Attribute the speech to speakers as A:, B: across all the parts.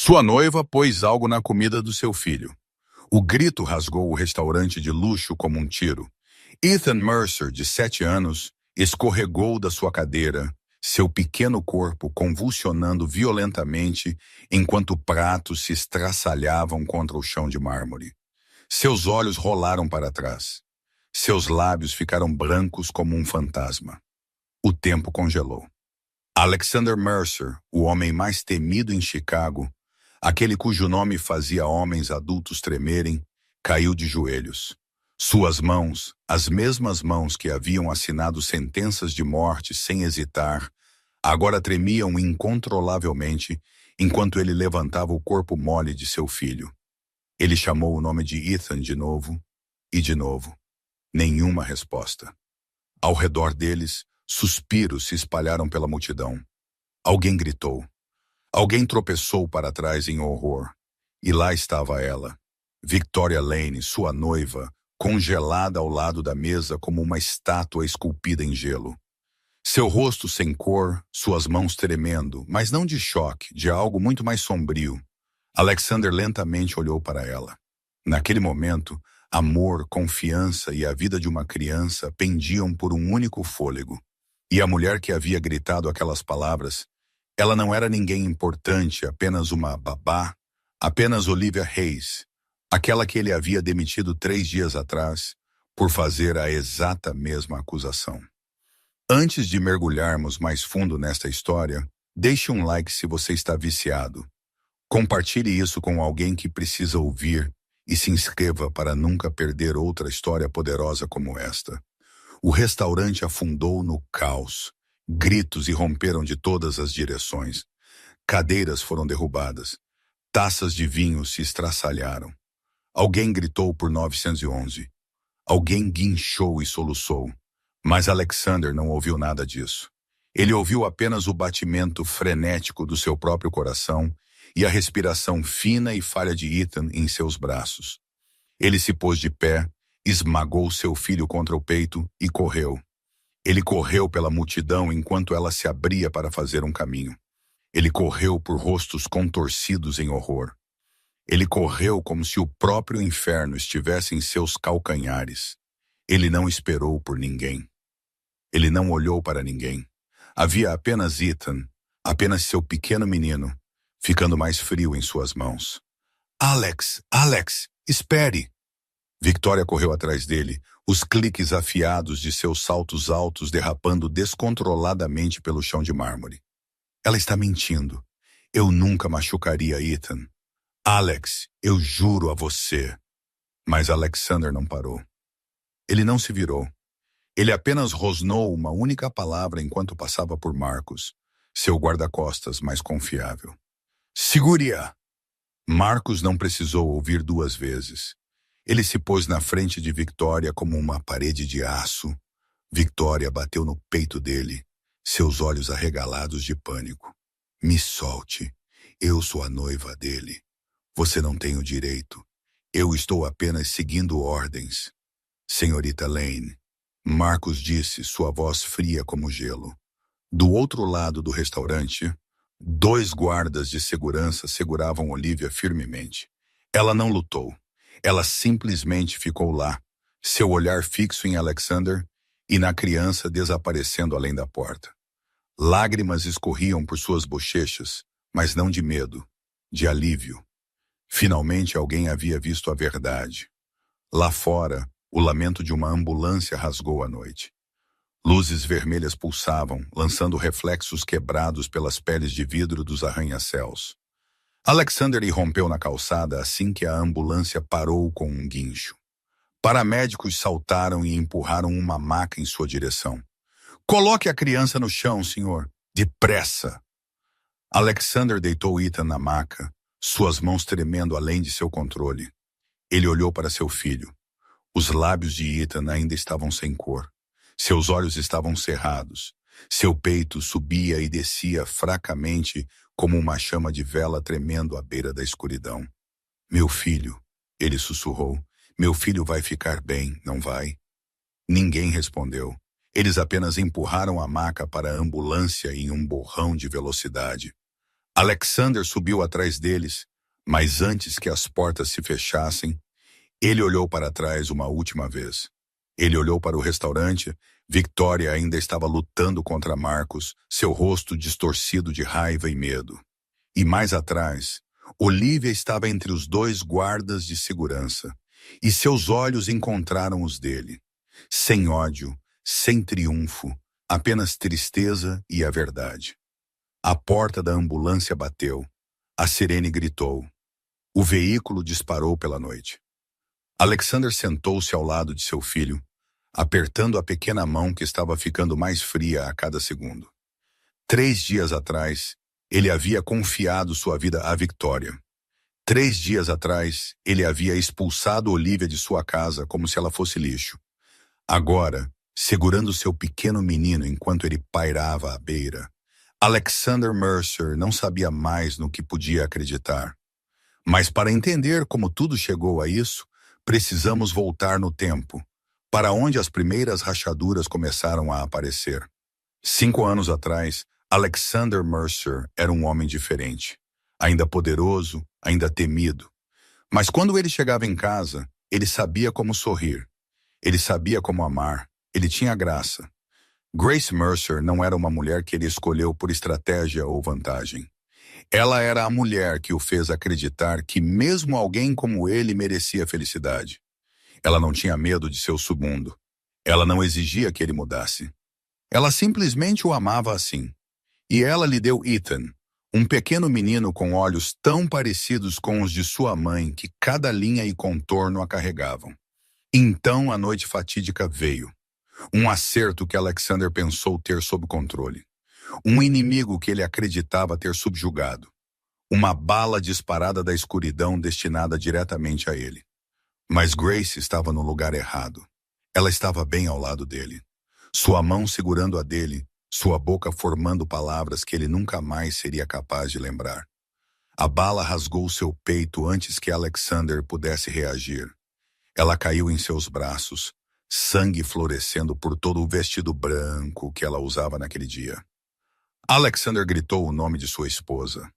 A: Sua noiva pôs algo na comida do seu filho. O grito rasgou o restaurante de luxo como um tiro. Ethan Mercer, de 7 anos, escorregou da sua cadeira, seu pequeno corpo convulsionando violentamente enquanto pratos se estraçalhavam contra o chão de mármore. Seus olhos rolaram para trás. Seus lábios ficaram brancos como um fantasma. O tempo congelou. Alexander Mercer, o homem mais temido em Chicago, aquele cujo nome fazia homens adultos tremerem, caiu de joelhos. Suas mãos, as mesmas mãos que haviam assinado sentenças de morte sem hesitar, agora tremiam incontrolavelmente enquanto ele levantava o corpo mole de seu filho. Ele chamou o nome de Ethan de novo e de novo. Nenhuma resposta. Ao redor deles, suspiros se espalharam pela multidão. Alguém gritou. Alguém tropeçou para trás em horror. E lá estava ela, Victoria Lane, sua noiva, congelada ao lado da mesa como uma estátua esculpida em gelo. Seu rosto sem cor, suas mãos tremendo, mas não de choque, de algo muito mais sombrio. Alexander lentamente olhou para ela. Naquele momento, amor, confiança e a vida de uma criança pendiam por um único fôlego. E a mulher que havia gritado aquelas palavras, ela não era ninguém importante, apenas uma babá, apenas Olivia Hayes, aquela que ele havia demitido 3 dias atrás por fazer a exata mesma acusação. Antes de mergulharmos mais fundo nesta história, deixe um like se você está viciado. Compartilhe isso com alguém que precisa ouvir e se inscreva para nunca perder outra história poderosa como esta. O restaurante afundou no caos. Gritos irromperam de todas as direções. Cadeiras foram derrubadas. Taças de vinho se estraçalharam. Alguém gritou por 911. Alguém guinchou e soluçou. Mas Alexander não ouviu nada disso. Ele ouviu apenas o batimento frenético do seu próprio coração e a respiração fina e falha de Ethan em seus braços. Ele se pôs de pé, esmagou seu filho contra o peito e correu. Ele correu pela multidão enquanto ela se abria para fazer um caminho. Ele correu por rostos contorcidos em horror. Ele correu como se o próprio inferno estivesse em seus calcanhares. Ele não esperou por ninguém. Ele não olhou para ninguém. Havia apenas Ethan, apenas seu pequeno menino, ficando mais frio em suas mãos. Alex, espere! Victoria correu atrás dele, os cliques afiados de seus saltos altos derrapando descontroladamente pelo chão de mármore. Ela está mentindo. Eu nunca machucaria Ethan. Alex, eu juro a você. Mas Alexander não parou. Ele não se virou. Ele apenas rosnou uma única palavra enquanto passava por Marcos, seu guarda-costas mais confiável. Segure-a! Marcos não precisou ouvir 2 vezes. Ele se pôs na frente de Victoria como uma parede de aço. Victoria bateu no peito dele, seus olhos arregalados de pânico. Me solte. Eu sou a noiva dele. Você não tem o direito. Eu estou apenas seguindo ordens. Senhorita Lane, Marcos disse, sua voz fria como gelo. Do outro lado do restaurante, 2 guardas de segurança seguravam Olivia firmemente. Ela não lutou. Ela simplesmente ficou lá, seu olhar fixo em Alexander e na criança desaparecendo além da porta. Lágrimas escorriam por suas bochechas, mas não de medo, de alívio. Finalmente alguém havia visto a verdade. Lá fora, o lamento de uma ambulância rasgou a noite. Luzes vermelhas pulsavam, lançando reflexos quebrados pelas peles de vidro dos arranha-céus. Alexander irrompeu na calçada assim que a ambulância parou com um guincho. Paramédicos saltaram e empurraram uma maca em sua direção. Coloque a criança no chão, senhor. Depressa! Alexander deitou Ethan na maca, suas mãos tremendo além de seu controle. Ele olhou para seu filho. Os lábios de Ethan ainda estavam sem cor. Seus olhos estavam cerrados. Seu peito subia e descia fracamente como uma chama de vela tremendo à beira da escuridão. Meu filho, ele sussurrou, meu filho vai ficar bem, não vai? Ninguém respondeu. Eles apenas empurraram a maca para a ambulância em um borrão de velocidade. Alexander subiu atrás deles, mas antes que as portas se fechassem, ele olhou para trás uma última vez. Ele olhou para o restaurante. Victoria ainda estava lutando contra Marcos, seu rosto distorcido de raiva e medo. E mais atrás, Olivia estava entre os dois guardas de segurança, e seus olhos encontraram os dele. Sem ódio, sem triunfo, apenas tristeza e a verdade. A porta da ambulância bateu. A sirene gritou. O veículo disparou pela noite. Alexander sentou-se ao lado de seu filho, apertando a pequena mão que estava ficando mais fria a cada segundo. 3 dias atrás, ele havia confiado sua vida à Victoria. 3 dias atrás, ele havia expulsado Olivia de sua casa como se ela fosse lixo. Agora, segurando seu pequeno menino enquanto ele pairava à beira, Alexander Mercer não sabia mais no que podia acreditar. Mas para entender como tudo chegou a isso, precisamos voltar no tempo, para onde as primeiras rachaduras começaram a aparecer. 5 anos atrás, Alexander Mercer era um homem diferente, ainda poderoso, ainda temido. Mas quando ele chegava em casa, ele sabia como sorrir, ele sabia como amar, ele tinha graça. Grace Mercer não era uma mulher que ele escolheu por estratégia ou vantagem. Ela era a mulher que o fez acreditar que mesmo alguém como ele merecia felicidade. Ela não tinha medo de seu submundo. Ela não exigia que ele mudasse. Ela simplesmente o amava assim. E ela lhe deu Ethan, um pequeno menino com olhos tão parecidos com os de sua mãe que cada linha e contorno a carregavam. Então a noite fatídica veio. Um acerto que Alexander pensou ter sob controle. Um inimigo que ele acreditava ter subjugado. Uma bala disparada da escuridão destinada diretamente a ele. Mas Grace estava no lugar errado. Ela estava bem ao lado dele. Sua mão segurando a dele, sua boca formando palavras que ele nunca mais seria capaz de lembrar. A bala rasgou seu peito antes que Alexander pudesse reagir. Ela caiu em seus braços, sangue florescendo por todo o vestido branco que ela usava naquele dia. Alexander gritou o nome de sua esposa.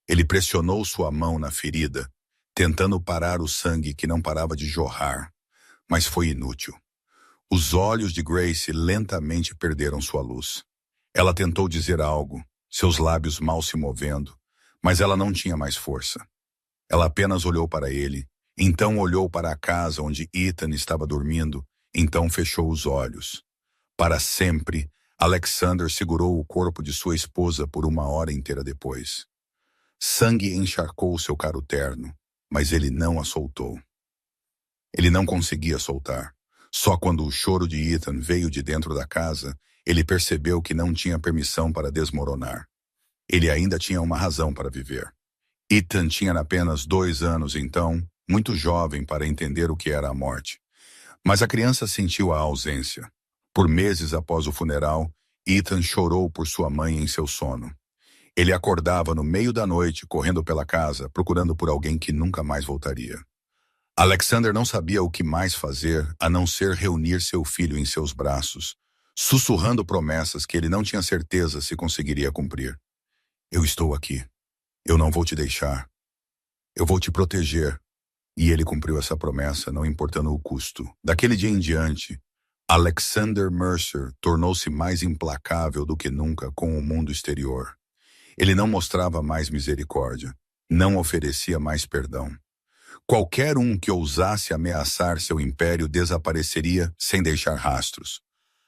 A: Ele pressionou sua mão na ferida, tentando parar o sangue que não parava de jorrar, mas foi inútil. Os olhos de Grace lentamente perderam sua luz. Ela tentou dizer algo, seus lábios mal se movendo, mas ela não tinha mais força. Ela apenas olhou para ele, então olhou para a casa onde Ethan estava dormindo, então fechou os olhos. Para sempre, Alexander segurou o corpo de sua esposa por 1 hora inteira depois. Sangue encharcou seu caro terno, mas ele não a soltou. Ele não conseguia soltar. Só quando o choro de Ethan veio de dentro da casa, ele percebeu que não tinha permissão para desmoronar. Ele ainda tinha uma razão para viver. Ethan tinha apenas 2 anos então, muito jovem para entender o que era a morte. Mas a criança sentiu a ausência. Por meses após o funeral, Ethan chorou por sua mãe em seu sono. Ele acordava no meio da noite, correndo pela casa, procurando por alguém que nunca mais voltaria. Alexander não sabia o que mais fazer a não ser reunir seu filho em seus braços, sussurrando promessas que ele não tinha certeza se conseguiria cumprir. Eu estou aqui. Eu não vou te deixar. Eu vou te proteger. E ele cumpriu essa promessa, não importando o custo. Daquele dia em diante, Alexander Mercer tornou-se mais implacável do que nunca com o mundo exterior. Ele não mostrava mais misericórdia, não oferecia mais perdão. Qualquer um que ousasse ameaçar seu império desapareceria sem deixar rastros.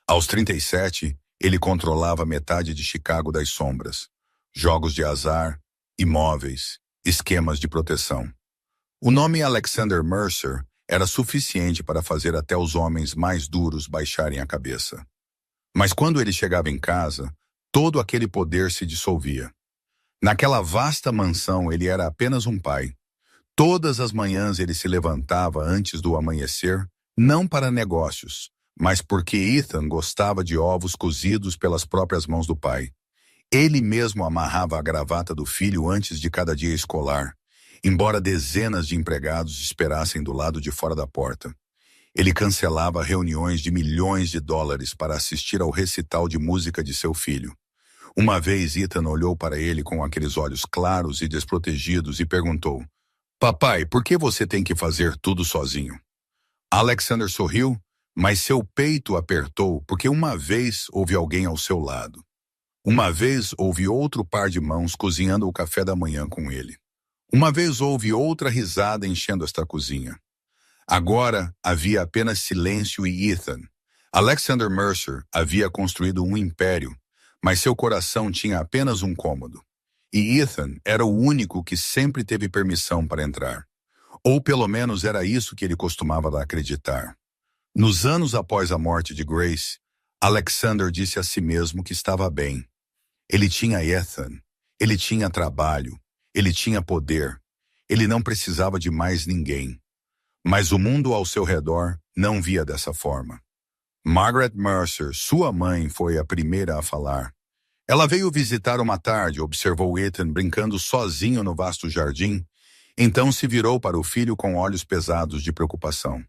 A: Aos 37, ele controlava metade de Chicago das sombras. Jogos de azar, imóveis, esquemas de proteção. O nome Alexander Mercer era suficiente para fazer até os homens mais duros baixarem a cabeça. Mas quando ele chegava em casa, todo aquele poder se dissolvia. Naquela vasta mansão ele era apenas um pai. Todas as manhãs ele se levantava antes do amanhecer, não para negócios, mas porque Ethan gostava de ovos cozidos pelas próprias mãos do pai. Ele mesmo amarrava a gravata do filho antes de cada dia escolar, embora dezenas de empregados esperassem do lado de fora da porta. Ele cancelava reuniões de milhões de dólares para assistir ao recital de música de seu filho. Uma vez Ethan olhou para ele com aqueles olhos claros e desprotegidos e perguntou: Papai, por que você tem que fazer tudo sozinho? Alexander sorriu, mas seu peito apertou porque uma vez houve alguém ao seu lado. Uma vez houve outro par de mãos cozinhando o café da manhã com ele. Uma vez houve outra risada enchendo esta cozinha. Agora havia apenas silêncio e Ethan. Alexander Mercer havia construído um império, mas seu coração tinha apenas um cômodo. E Ethan era o único que sempre teve permissão para entrar. Ou pelo menos era isso que ele costumava acreditar. Nos anos após a morte de Grace, Alexander disse a si mesmo que estava bem. Ele tinha Ethan, ele tinha trabalho, ele tinha poder, ele não precisava de mais ninguém. Mas o mundo ao seu redor não via dessa forma. Margaret Mercer, sua mãe, foi a primeira a falar. Ela veio visitar uma tarde, observou Ethan brincando sozinho no vasto jardim, então se virou para o filho com olhos pesados de preocupação.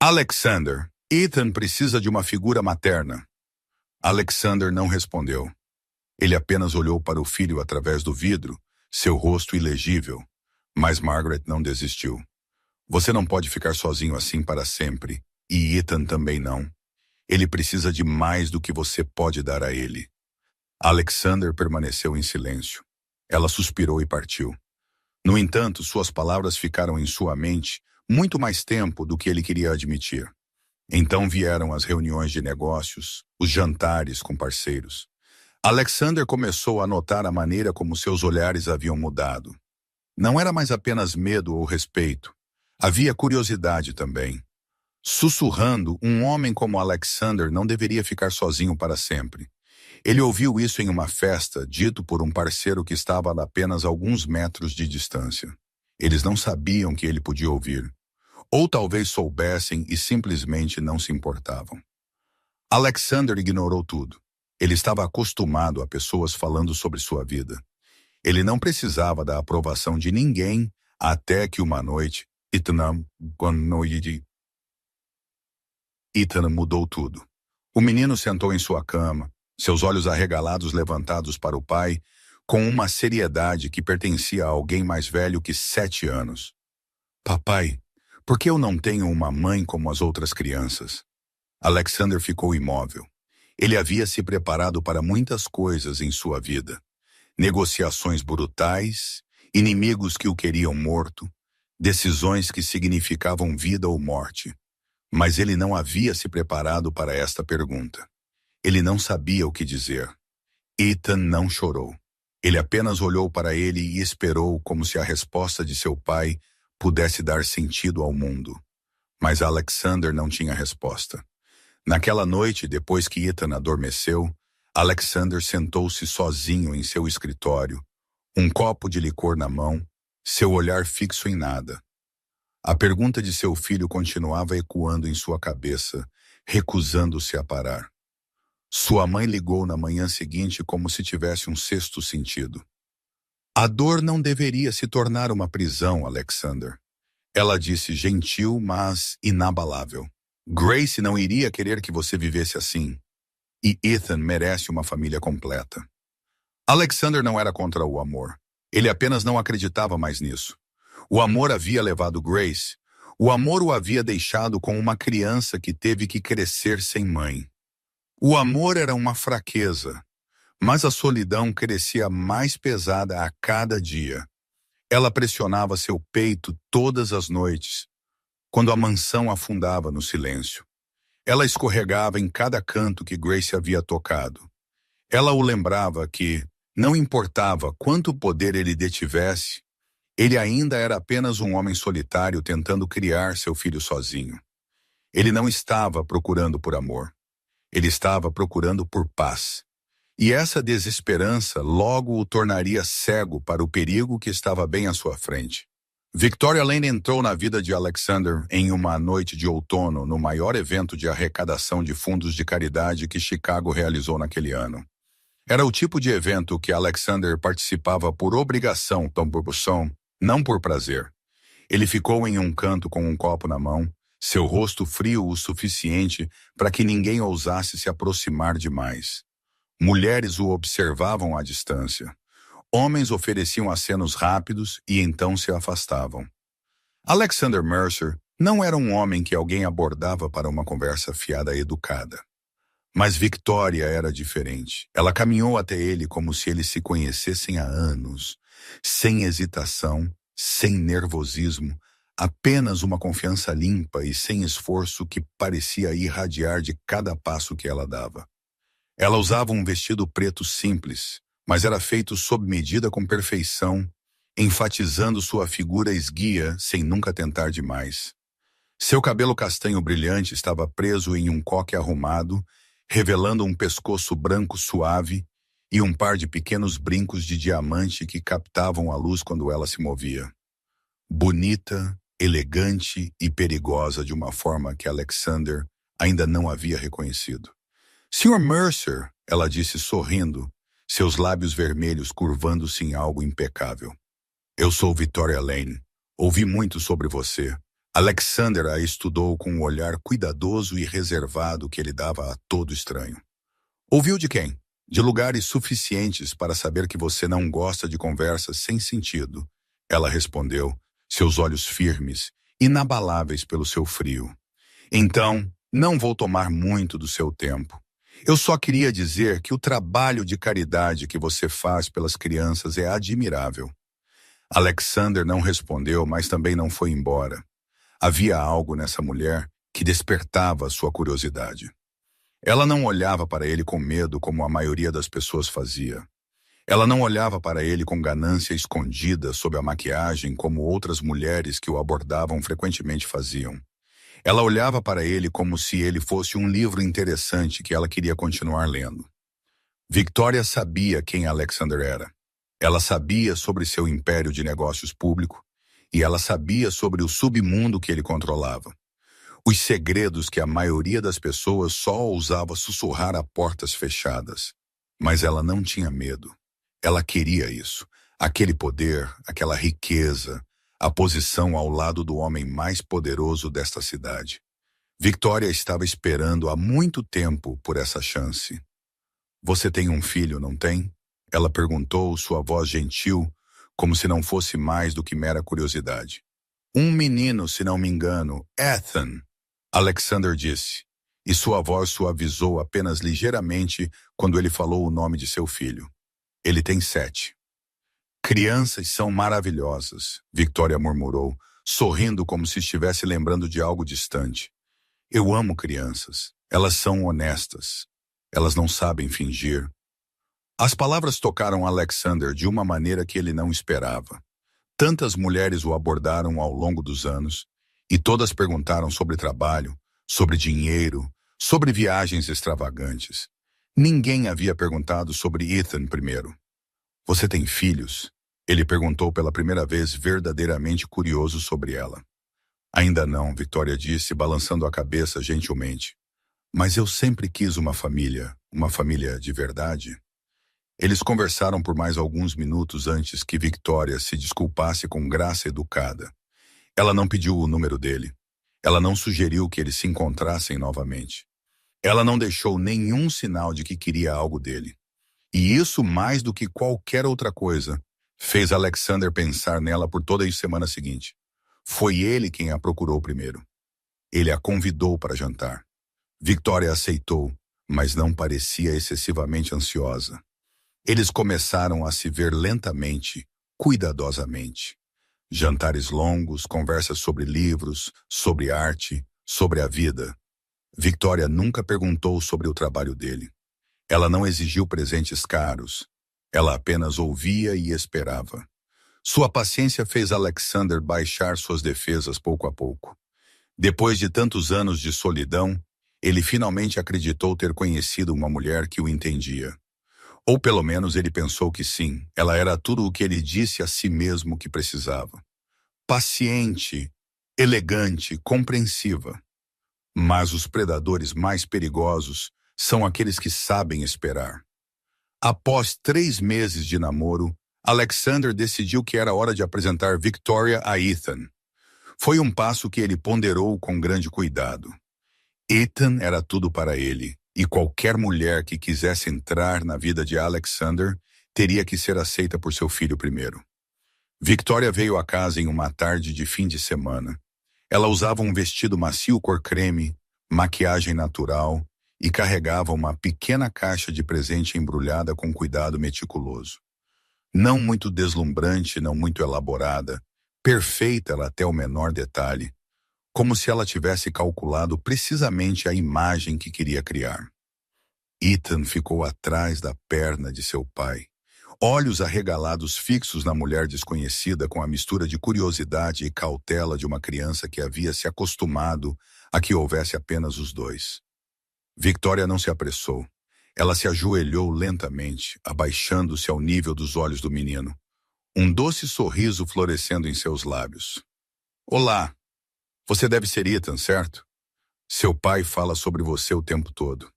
A: Alexander, Ethan precisa de uma figura materna. Alexander não respondeu. Ele apenas olhou para o filho através do vidro, seu rosto ilegível. Mas Margaret não desistiu. Você não pode ficar sozinho assim para sempre, e Ethan também não. Ele precisa de mais do que você pode dar a ele. Alexander permaneceu em silêncio. Ela suspirou e partiu. No entanto, suas palavras ficaram em sua mente muito mais tempo do que ele queria admitir. Então vieram as reuniões de negócios, os jantares com parceiros. Alexander começou a notar a maneira como seus olhares haviam mudado. Não era mais apenas medo ou respeito. Havia curiosidade também. Sussurrando, um homem como Alexander não deveria ficar sozinho para sempre. Ele ouviu isso em uma festa, dito por um parceiro que estava a apenas alguns metros de distância. Eles não sabiam que ele podia ouvir. Ou talvez soubessem e simplesmente não se importavam. Alexander ignorou tudo. Ele estava acostumado a pessoas falando sobre sua vida. Ele não precisava da aprovação de ninguém até que uma noite, Ethan mudou tudo. O menino sentou em sua cama, seus olhos arregalados levantados para o pai, com uma seriedade que pertencia a alguém mais velho que 7 anos. Papai, por que eu não tenho uma mãe como as outras crianças? Alexander ficou imóvel. Ele havia se preparado para muitas coisas em sua vida. Negociações brutais, inimigos que o queriam morto, decisões que significavam vida ou morte. Mas ele não havia se preparado para esta pergunta. Ele não sabia o que dizer. Ethan não chorou. Ele apenas olhou para ele e esperou como se a resposta de seu pai pudesse dar sentido ao mundo. Mas Alexander não tinha resposta. Naquela noite, depois que Ethan adormeceu, Alexander sentou-se sozinho em seu escritório, um copo de licor na mão, seu olhar fixo em nada. A pergunta de seu filho continuava ecoando em sua cabeça, recusando-se a parar. Sua mãe ligou na manhã seguinte como se tivesse um sexto sentido. A dor não deveria se tornar uma prisão, Alexander. Ela disse gentil, mas inabalável. Grace não iria querer que você vivesse assim. E Ethan merece uma família completa. Alexander não era contra o amor. Ele apenas não acreditava mais nisso. O amor havia levado Grace. O amor o havia deixado com uma criança que teve que crescer sem mãe. O amor era uma fraqueza, mas a solidão crescia mais pesada a cada dia. Ela pressionava seu peito todas as noites, quando a mansão afundava no silêncio. Ela escorregava em cada canto que Grace havia tocado. Ela o lembrava que, não importava quanto poder ele detivesse, ele ainda era apenas um homem solitário tentando criar seu filho sozinho. Ele não estava procurando por amor. Ele estava procurando por paz. E essa desesperança logo o tornaria cego para o perigo que estava bem à sua frente. Victoria Lane entrou na vida de Alexander em uma noite de outono no maior evento de arrecadação de fundos de caridade que Chicago realizou naquele ano. Era o tipo de evento que Alexander participava por obrigação, não por prazer. Ele ficou em um canto com um copo na mão, seu rosto frio o suficiente para que ninguém ousasse se aproximar demais. Mulheres o observavam à distância. Homens ofereciam acenos rápidos e então se afastavam. Alexander Mercer não era um homem que alguém abordava para uma conversa fiada e educada. Mas Victoria era diferente. Ela caminhou até ele como se eles se conhecessem há anos, sem hesitação, sem nervosismo, apenas uma confiança limpa e sem esforço que parecia irradiar de cada passo que ela dava. Ela usava um vestido preto simples, mas era feito sob medida com perfeição, enfatizando sua figura esguia sem nunca tentar demais. Seu cabelo castanho brilhante estava preso em um coque arrumado, revelando um pescoço branco suave e um par de pequenos brincos de diamante que captavam a luz quando ela se movia. Bonita, elegante e perigosa de uma forma que Alexander ainda não havia reconhecido. Sr. Mercer, ela disse sorrindo, seus lábios vermelhos curvando-se em algo impecável. Eu sou Victoria Lane. Ouvi muito sobre você. Alexander a estudou com um olhar cuidadoso e reservado que ele dava a todo estranho. Ouviu de quem? De lugares suficientes para saber que você não gosta de conversas sem sentido. Ela respondeu, seus olhos firmes, inabaláveis pelo seu frio. Então, não vou tomar muito do seu tempo. Eu só queria dizer que o trabalho de caridade que você faz pelas crianças é admirável. Alexander não respondeu, mas também não foi embora. Havia algo nessa mulher que despertava sua curiosidade. Ela não olhava para ele com medo como a maioria das pessoas fazia. Ela não olhava para ele com ganância escondida sob a maquiagem como outras mulheres que o abordavam frequentemente faziam. Ela olhava para ele como se ele fosse um livro interessante que ela queria continuar lendo. Victoria sabia quem Alexander era. Ela sabia sobre seu império de negócios público e ela sabia sobre o submundo que ele controlava. Os segredos que a maioria das pessoas só ousava sussurrar a portas fechadas. Mas ela não tinha medo. Ela queria isso. Aquele poder, aquela riqueza, a posição ao lado do homem mais poderoso desta cidade. Victoria estava esperando há muito tempo por essa chance. Você tem um filho, não tem? Ela perguntou, sua voz gentil, como se não fosse mais do que mera curiosidade. Um menino, se não me engano, Ethan, Alexander disse, e sua voz suavizou apenas ligeiramente quando ele falou o nome de seu filho. Ele tem 7. Crianças são maravilhosas, Victoria murmurou, sorrindo como se estivesse lembrando de algo distante. Eu amo crianças. Elas são honestas. Elas não sabem fingir. As palavras tocaram Alexander de uma maneira que ele não esperava. Tantas mulheres o abordaram ao longo dos anos, e todas perguntaram sobre trabalho, sobre dinheiro, sobre viagens extravagantes. Ninguém havia perguntado sobre Ethan primeiro. Você tem filhos? Ele perguntou pela primeira vez, verdadeiramente curioso sobre ela. Ainda não, Victoria disse, balançando a cabeça gentilmente. Mas eu sempre quis uma família de verdade. Eles conversaram por mais alguns minutos antes que Victoria se desculpasse com graça educada. Ela não pediu o número dele. Ela não sugeriu que eles se encontrassem novamente. Ela não deixou nenhum sinal de que queria algo dele. E isso, mais do que qualquer outra coisa, fez Alexander pensar nela por toda a semana seguinte. Foi ele quem a procurou primeiro. Ele a convidou para jantar. Victoria aceitou, mas não parecia excessivamente ansiosa. Eles começaram a se ver lentamente, cuidadosamente. Jantares longos, conversas sobre livros, sobre arte, sobre a vida. Victoria nunca perguntou sobre o trabalho dele. Ela não exigiu presentes caros. Ela apenas ouvia e esperava. Sua paciência fez Alexander baixar suas defesas pouco a pouco. Depois de tantos anos de solidão, ele finalmente acreditou ter conhecido uma mulher que o entendia. Ou pelo menos ele pensou que sim, ela era tudo o que ele disse a si mesmo que precisava. Paciente, elegante, compreensiva. Mas os predadores mais perigosos são aqueles que sabem esperar. Após 3 meses de namoro, Alexander decidiu que era hora de apresentar Victoria a Ethan. Foi um passo que ele ponderou com grande cuidado. Ethan era tudo para ele, e qualquer mulher que quisesse entrar na vida de Alexander teria que ser aceita por seu filho primeiro. Victoria veio à casa em uma tarde de fim de semana. Ela usava um vestido macio cor creme, maquiagem natural e carregava uma pequena caixa de presente embrulhada com cuidado meticuloso. Não muito deslumbrante, não muito elaborada, perfeita ela até o menor detalhe, como se ela tivesse calculado precisamente a imagem que queria criar. Ethan ficou atrás da perna de seu pai, olhos arregalados fixos na mulher desconhecida com a mistura de curiosidade e cautela de uma criança que havia se acostumado a que houvesse apenas os dois. Victoria não se apressou. Ela se ajoelhou lentamente, abaixando-se ao nível dos olhos do menino, um doce sorriso florescendo em seus lábios. Olá, você deve ser Ethan, certo? Seu pai fala sobre você o tempo todo.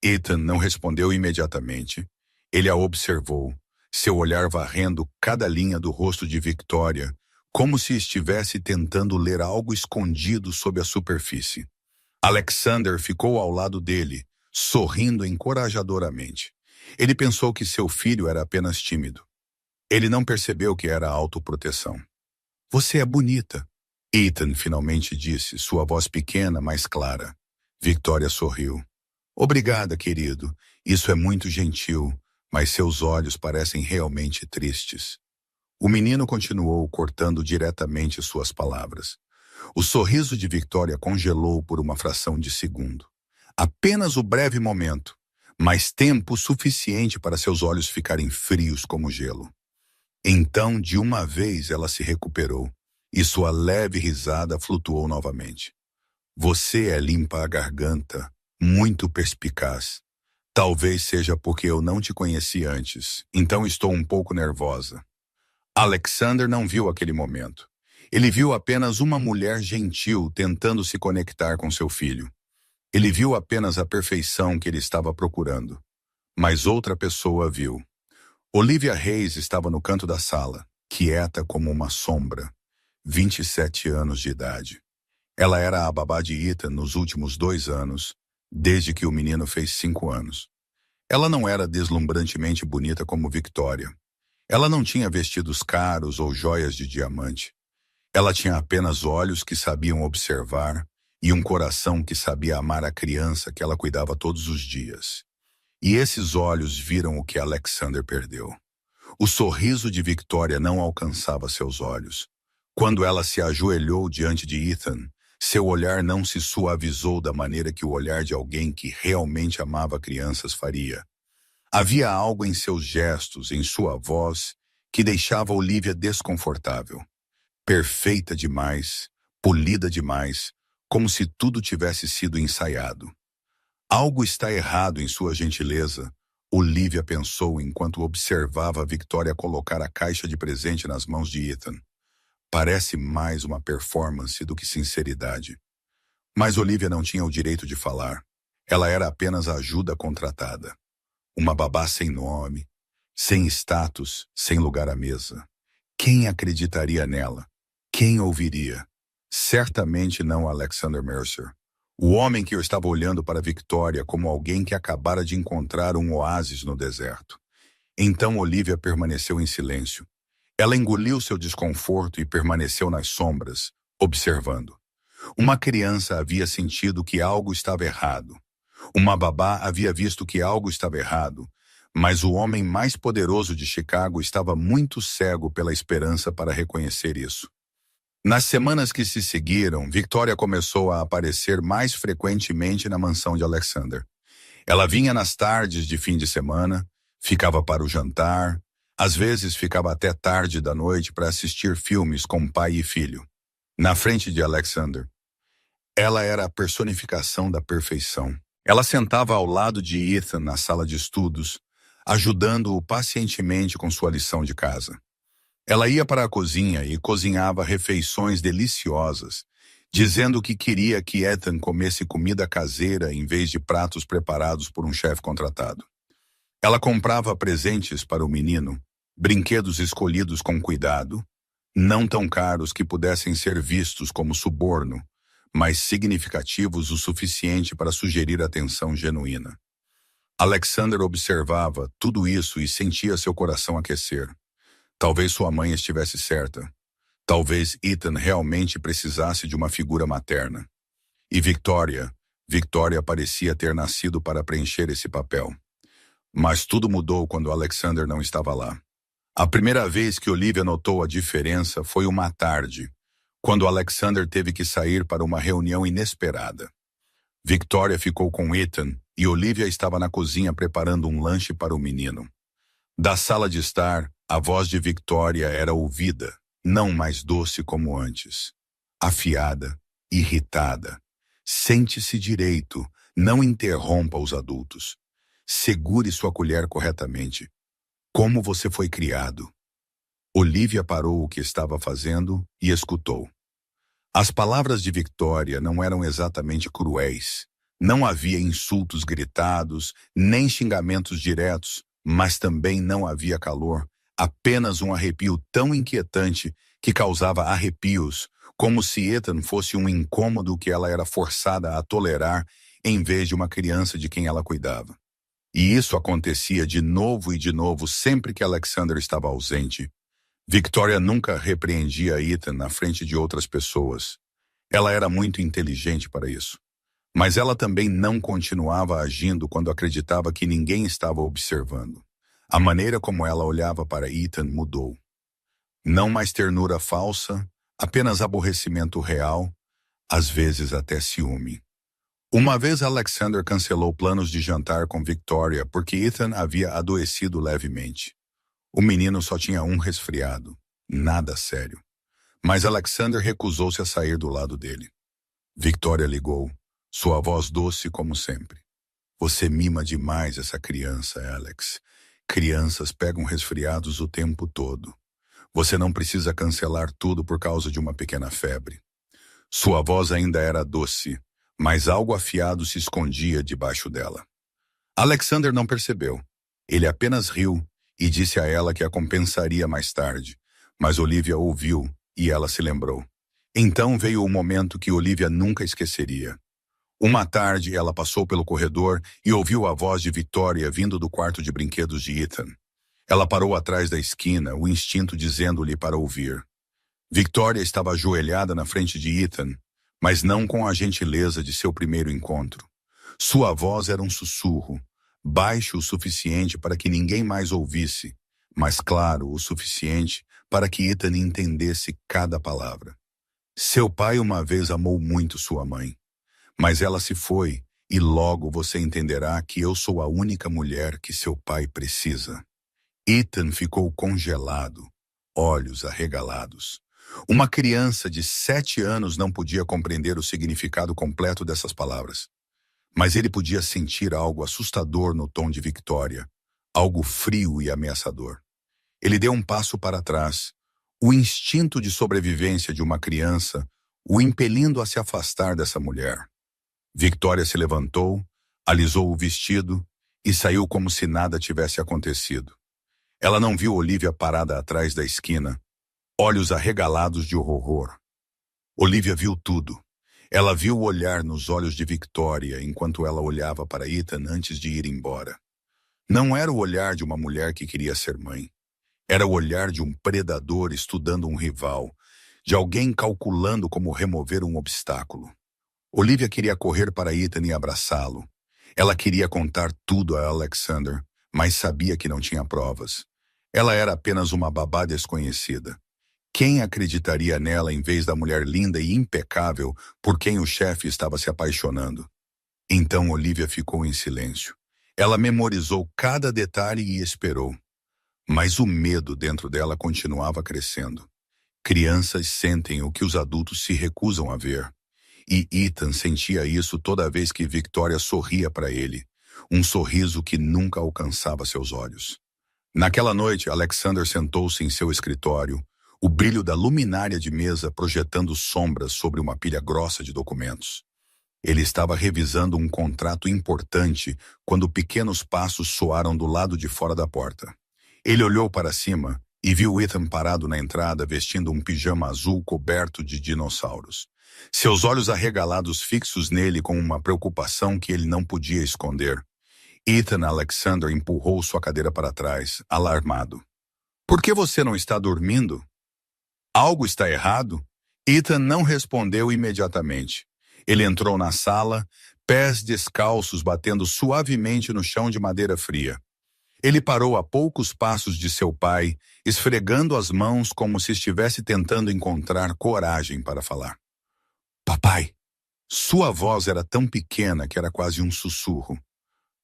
A: Ethan não respondeu imediatamente. Ele a observou, seu olhar varrendo cada linha do rosto de Victoria, como se estivesse tentando ler algo escondido sob a superfície. Alexander ficou ao lado dele, sorrindo encorajadoramente. Ele pensou que seu filho era apenas tímido. Ele não percebeu que era autoproteção. Você é bonita, Ethan finalmente disse, sua voz pequena, mas clara. Victoria sorriu. Obrigada, querido. Isso é muito gentil, mas seus olhos parecem realmente tristes. O menino continuou cortando diretamente suas palavras. O sorriso de Victoria congelou por uma fração de segundo. Apenas o breve momento, mas tempo suficiente para seus olhos ficarem frios como gelo. Então, de uma vez, ela se recuperou, e sua leve risada flutuou novamente. Você é limpa a garganta, muito perspicaz. Talvez seja porque eu não te conheci antes, então estou um pouco nervosa. Alexander não viu aquele momento. Ele viu apenas uma mulher gentil tentando se conectar com seu filho. Ele viu apenas a perfeição que ele estava procurando. Mas outra pessoa viu. Olivia Reis estava no canto da sala, quieta como uma sombra. 27 anos de idade. Ela era a babá de Ethan nos últimos 2 anos, desde que o menino fez 5 anos. Ela não era deslumbrantemente bonita como Victoria. Ela não tinha vestidos caros ou joias de diamante. Ela tinha apenas olhos que sabiam observar e um coração que sabia amar a criança que ela cuidava todos os dias. E esses olhos viram o que Alexander perdeu. O sorriso de Victoria não alcançava seus olhos. Quando ela se ajoelhou diante de Ethan, seu olhar não se suavizou da maneira que o olhar de alguém que realmente amava crianças faria. Havia algo em seus gestos, em sua voz, que deixava Olivia desconfortável. Perfeita demais, polida demais, como se tudo tivesse sido ensaiado. Algo está errado em sua gentileza, Olivia pensou enquanto observava a Victoria colocar a caixa de presente nas mãos de Ethan. Parece mais uma performance do que sinceridade. Mas Olivia não tinha o direito de falar. Ela era apenas a ajuda contratada. Uma babá sem nome, sem status, sem lugar à mesa. Quem acreditaria nela? Quem ouviria? Certamente não Alexander Mercer. O homem que eu estava olhando para Victoria como alguém que acabara de encontrar um oásis no deserto. Então Olivia permaneceu em silêncio. Ela engoliu seu desconforto e permaneceu nas sombras, observando. Uma criança havia sentido que algo estava errado. Uma babá havia visto que algo estava errado, mas o homem mais poderoso de Chicago estava muito cego pela esperança para reconhecer isso. Nas semanas que se seguiram, Victoria começou a aparecer mais frequentemente na mansão de Alexander. Ela vinha nas tardes de fim de semana, ficava para o jantar, às vezes ficava até tarde da noite para assistir filmes com pai e filho. Na frente de Alexander, ela era a personificação da perfeição. Ela sentava ao lado de Ethan na sala de estudos, ajudando-o pacientemente com sua lição de casa. Ela ia para a cozinha e cozinhava refeições deliciosas, dizendo que queria que Ethan comesse comida caseira em vez de pratos preparados por um chefe contratado. Ela comprava presentes para o menino, brinquedos escolhidos com cuidado, não tão caros que pudessem ser vistos como suborno, mas significativos o suficiente para sugerir atenção genuína. Alexander observava tudo isso e sentia seu coração aquecer. Talvez sua mãe estivesse certa. Talvez Ethan realmente precisasse de uma figura materna. E Victoria parecia ter nascido para preencher esse papel. Mas tudo mudou quando Alexander não estava lá. A primeira vez que Olivia notou a diferença foi uma tarde, quando Alexander teve que sair para uma reunião inesperada. Victoria ficou com Ethan e Olivia estava na cozinha preparando um lanche para o menino. Da sala de estar, a voz de Victoria era ouvida, não mais doce como antes. Afiada, irritada. Sente-se direito, não interrompa os adultos. Segure sua colher corretamente. Como você foi criado? Olivia parou o que estava fazendo e escutou. As palavras de Victoria não eram exatamente cruéis. Não havia insultos gritados, nem xingamentos diretos, mas também não havia calor, apenas um arrepio tão inquietante que causava arrepios, como se Ethan fosse um incômodo que ela era forçada a tolerar em vez de uma criança de quem ela cuidava. E isso acontecia de novo e de novo sempre que Alexander estava ausente. Victoria nunca repreendia Ethan na frente de outras pessoas. Ela era muito inteligente para isso. Mas ela também não continuava agindo quando acreditava que ninguém estava observando. A maneira como ela olhava para Ethan mudou. Não mais ternura falsa, apenas aborrecimento real, às vezes até ciúme. Uma vez Alexander cancelou planos de jantar com Victoria porque Ethan havia adoecido levemente. O menino só tinha um resfriado, nada sério. Mas Alexander recusou-se a sair do lado dele. Victoria ligou, sua voz doce como sempre. Você mima demais essa criança, Alex. Crianças pegam resfriados o tempo todo. Você não precisa cancelar tudo por causa de uma pequena febre. Sua voz ainda era doce, mas algo afiado se escondia debaixo dela. Alexander não percebeu. Ele apenas riu e disse a ela que a compensaria mais tarde, mas Olivia ouviu e ela se lembrou. Então veio o momento que Olivia nunca esqueceria. Uma tarde ela passou pelo corredor e ouviu a voz de Victoria vindo do quarto de brinquedos de Ethan. Ela parou atrás da esquina, o instinto dizendo-lhe para ouvir. Victoria estava ajoelhada na frente de Ethan, mas não com a gentileza de seu primeiro encontro. Sua voz era um sussurro, baixo o suficiente para que ninguém mais ouvisse, mas claro o suficiente para que Ethan entendesse cada palavra. Seu pai uma vez amou muito sua mãe, mas ela se foi e logo você entenderá que eu sou a única mulher que seu pai precisa. Ethan ficou congelado, olhos arregalados. Uma criança de 7 anos não podia compreender o significado completo dessas palavras. Mas ele podia sentir algo assustador no tom de Victoria, algo frio e ameaçador. Ele deu um passo para trás, o instinto de sobrevivência de uma criança o impelindo a se afastar dessa mulher. Victoria se levantou, alisou o vestido e saiu como se nada tivesse acontecido. Ela não viu Olivia parada atrás da esquina, olhos arregalados de horror. Olivia viu tudo. Ela viu o olhar nos olhos de Victoria enquanto ela olhava para Ethan antes de ir embora. Não era o olhar de uma mulher que queria ser mãe. Era o olhar de um predador estudando um rival, de alguém calculando como remover um obstáculo. Olivia queria correr para Ethan e abraçá-lo. Ela queria contar tudo a Alexander, mas sabia que não tinha provas. Ela era apenas uma babá desconhecida. Quem acreditaria nela em vez da mulher linda e impecável por quem o chefe estava se apaixonando? Então Olivia ficou em silêncio. Ela memorizou cada detalhe e esperou. Mas o medo dentro dela continuava crescendo. Crianças sentem o que os adultos se recusam a ver. E Ethan sentia isso toda vez que Victoria sorria para ele, um sorriso que nunca alcançava seus olhos. Naquela noite, Alexander sentou-se em seu escritório, o brilho da luminária de mesa projetando sombras sobre uma pilha grossa de documentos. Ele estava revisando um contrato importante quando pequenos passos soaram do lado de fora da porta. Ele olhou para cima e viu Ethan parado na entrada vestindo um pijama azul coberto de dinossauros. seus olhos arregalados fixos nele com uma preocupação que ele não podia esconder. Ethan Alexander empurrou sua cadeira para trás, alarmado. Por que você não está dormindo? Algo está errado? Ethan não respondeu imediatamente. Ele entrou na sala, pés descalços batendo suavemente no chão de madeira fria. Ele parou a poucos passos de seu pai, esfregando as mãos como se estivesse tentando encontrar coragem para falar. Papai, sua voz era tão pequena que era quase um sussurro.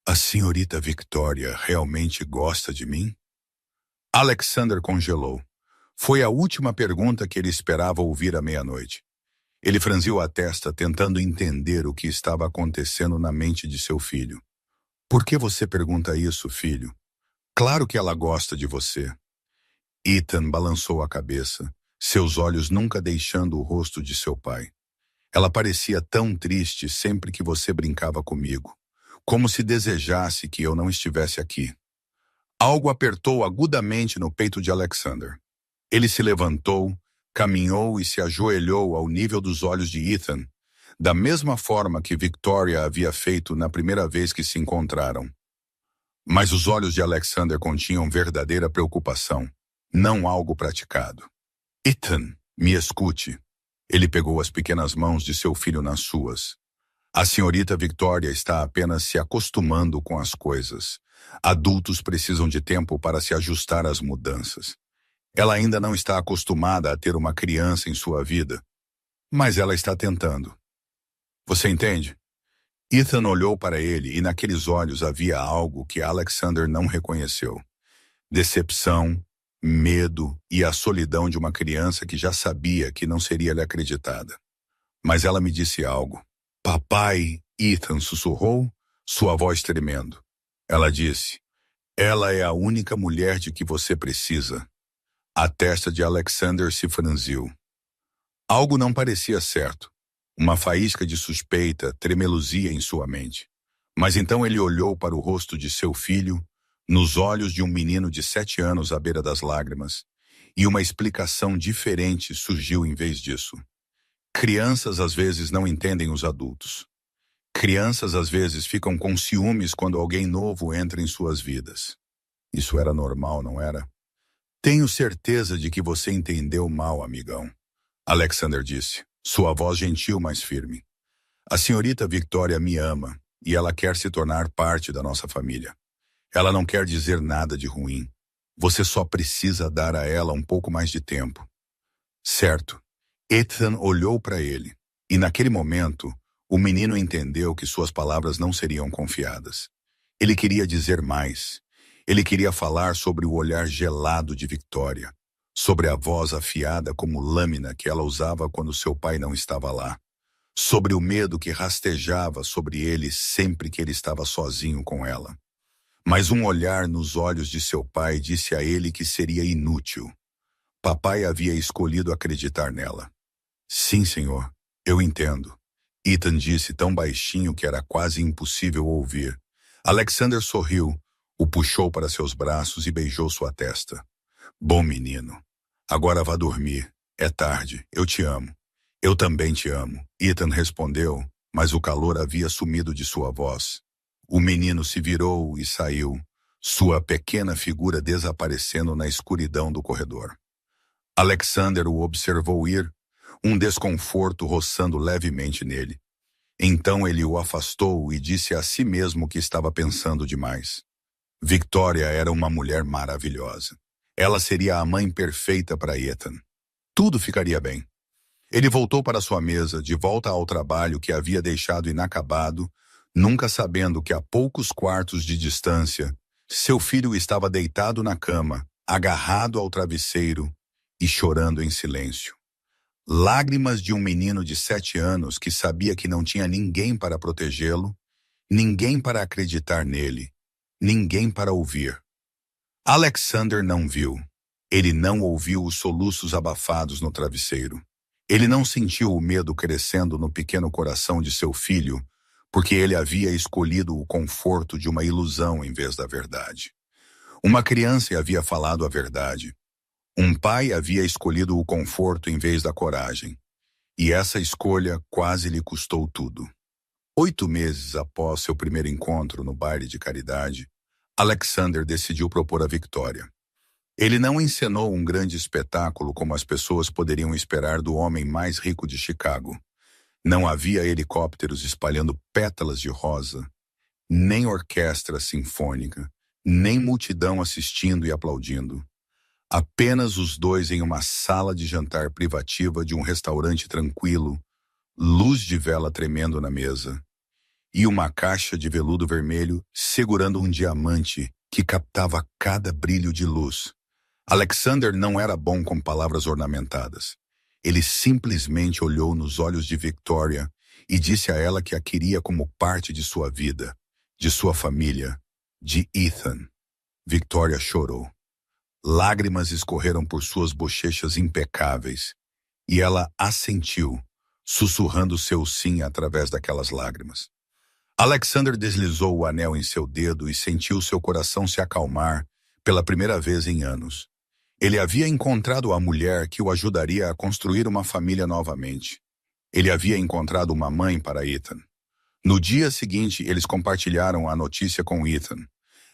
A: A senhorita Victoria realmente gosta de mim? Alexander congelou. Foi a última pergunta que ele esperava ouvir à meia-noite. Ele franziu a testa, tentando entender o que estava acontecendo na mente de seu filho. Por que você pergunta isso, filho? Claro que ela gosta de você. Ethan balançou a cabeça, seus olhos nunca deixando o rosto de seu pai. Ela parecia tão triste sempre que você brincava comigo, como se desejasse que eu não estivesse aqui. Algo apertou agudamente no peito de Alexander. Ele se levantou, caminhou e se ajoelhou ao nível dos olhos de Ethan, da mesma forma que Victoria havia feito na primeira vez que se encontraram. Mas os olhos de Alexander continham verdadeira preocupação, não algo praticado. Ethan, me escute. Ele pegou as pequenas mãos de seu filho nas suas. A senhorita Victoria está apenas se acostumando com as coisas. Adultos precisam de tempo para se ajustar às mudanças. Ela ainda não está acostumada a ter uma criança em sua vida, mas ela está tentando. Você entende? Ethan olhou para ele e naqueles olhos havia algo que Alexander não reconheceu. Decepção, medo e a solidão de uma criança que já sabia que não seria lhe acreditada. Mas ela me disse algo. Papai, Ethan sussurrou, sua voz tremendo. Ela disse, ela é a única mulher de que você precisa. A testa de Alexander se franziu. Algo não parecia certo. Uma faísca de suspeita tremeluzia em sua mente. Mas então ele olhou para o rosto de seu filho, nos olhos de um menino de 7 anos à beira das lágrimas, e uma explicação diferente surgiu em vez disso. Crianças às vezes não entendem os adultos. Crianças às vezes ficam com ciúmes quando alguém novo entra em suas vidas. Isso era normal, não era? Tenho certeza de que você entendeu mal, amigão. Alexander disse, sua voz gentil, mas firme. A senhorita Victoria me ama e ela quer se tornar parte da nossa família. Ela não quer dizer nada de ruim. Você só precisa dar a ela um pouco mais de tempo. Certo. Ethan olhou para ele e naquele momento o menino entendeu que suas palavras não seriam confiadas. Ele queria dizer mais. Ele queria falar sobre o olhar gelado de Victoria, sobre a voz afiada como lâmina que ela usava quando seu pai não estava lá, sobre o medo que rastejava sobre ele sempre que ele estava sozinho com ela. Mas um olhar nos olhos de seu pai disse a ele que seria inútil. Papai havia escolhido acreditar nela. Sim, senhor, eu entendo. Ethan disse tão baixinho que era quase impossível ouvir. Alexander sorriu, o puxou para seus braços e beijou sua testa. Bom menino. Agora vá dormir. É tarde. Eu te amo. Eu também te amo. Ethan respondeu, mas o calor havia sumido de sua voz. O menino se virou e saiu, sua pequena figura desaparecendo na escuridão do corredor. Alexander o observou ir, um desconforto roçando levemente nele. Então ele o afastou e disse a si mesmo que estava pensando demais. Victoria era uma mulher maravilhosa. Ela seria a mãe perfeita para Ethan. Tudo ficaria bem. Ele voltou para sua mesa, de volta ao trabalho que havia deixado inacabado, nunca sabendo que a poucos quartos de distância, seu filho estava deitado na cama, agarrado ao travesseiro e chorando em silêncio. Lágrimas de um menino de 7 anos que sabia que não tinha ninguém para protegê-lo, ninguém para acreditar nele, ninguém para ouvir. Alexander não viu. Ele não ouviu os soluços abafados no travesseiro. Ele não sentiu o medo crescendo no pequeno coração de seu filho, porque ele havia escolhido o conforto de uma ilusão em vez da verdade. Uma criança havia falado a verdade. Um pai havia escolhido o conforto em vez da coragem. E essa escolha quase lhe custou tudo. 8 meses após seu primeiro encontro no baile de caridade, Alexander decidiu propor a Victoria. Ele não encenou um grande espetáculo como as pessoas poderiam esperar do homem mais rico de Chicago. Não havia helicópteros espalhando pétalas de rosa, nem orquestra sinfônica, nem multidão assistindo e aplaudindo. Apenas os dois em uma sala de jantar privativa de um restaurante tranquilo, luz de vela tremendo na mesa, e uma caixa de veludo vermelho segurando um diamante que captava cada brilho de luz. Alexander não era bom com palavras ornamentadas. Ele simplesmente olhou nos olhos de Victoria e disse a ela que a queria como parte de sua vida, de sua família, de Ethan. Victoria chorou. Lágrimas escorreram por suas bochechas impecáveis, e ela assentiu, sussurrando seu sim através daquelas lágrimas. Alexander deslizou o anel em seu dedo e sentiu seu coração se acalmar pela primeira vez em anos. Ele havia encontrado a mulher que o ajudaria a construir uma família novamente. Ele havia encontrado uma mãe para Ethan. No dia seguinte, eles compartilharam a notícia com Ethan.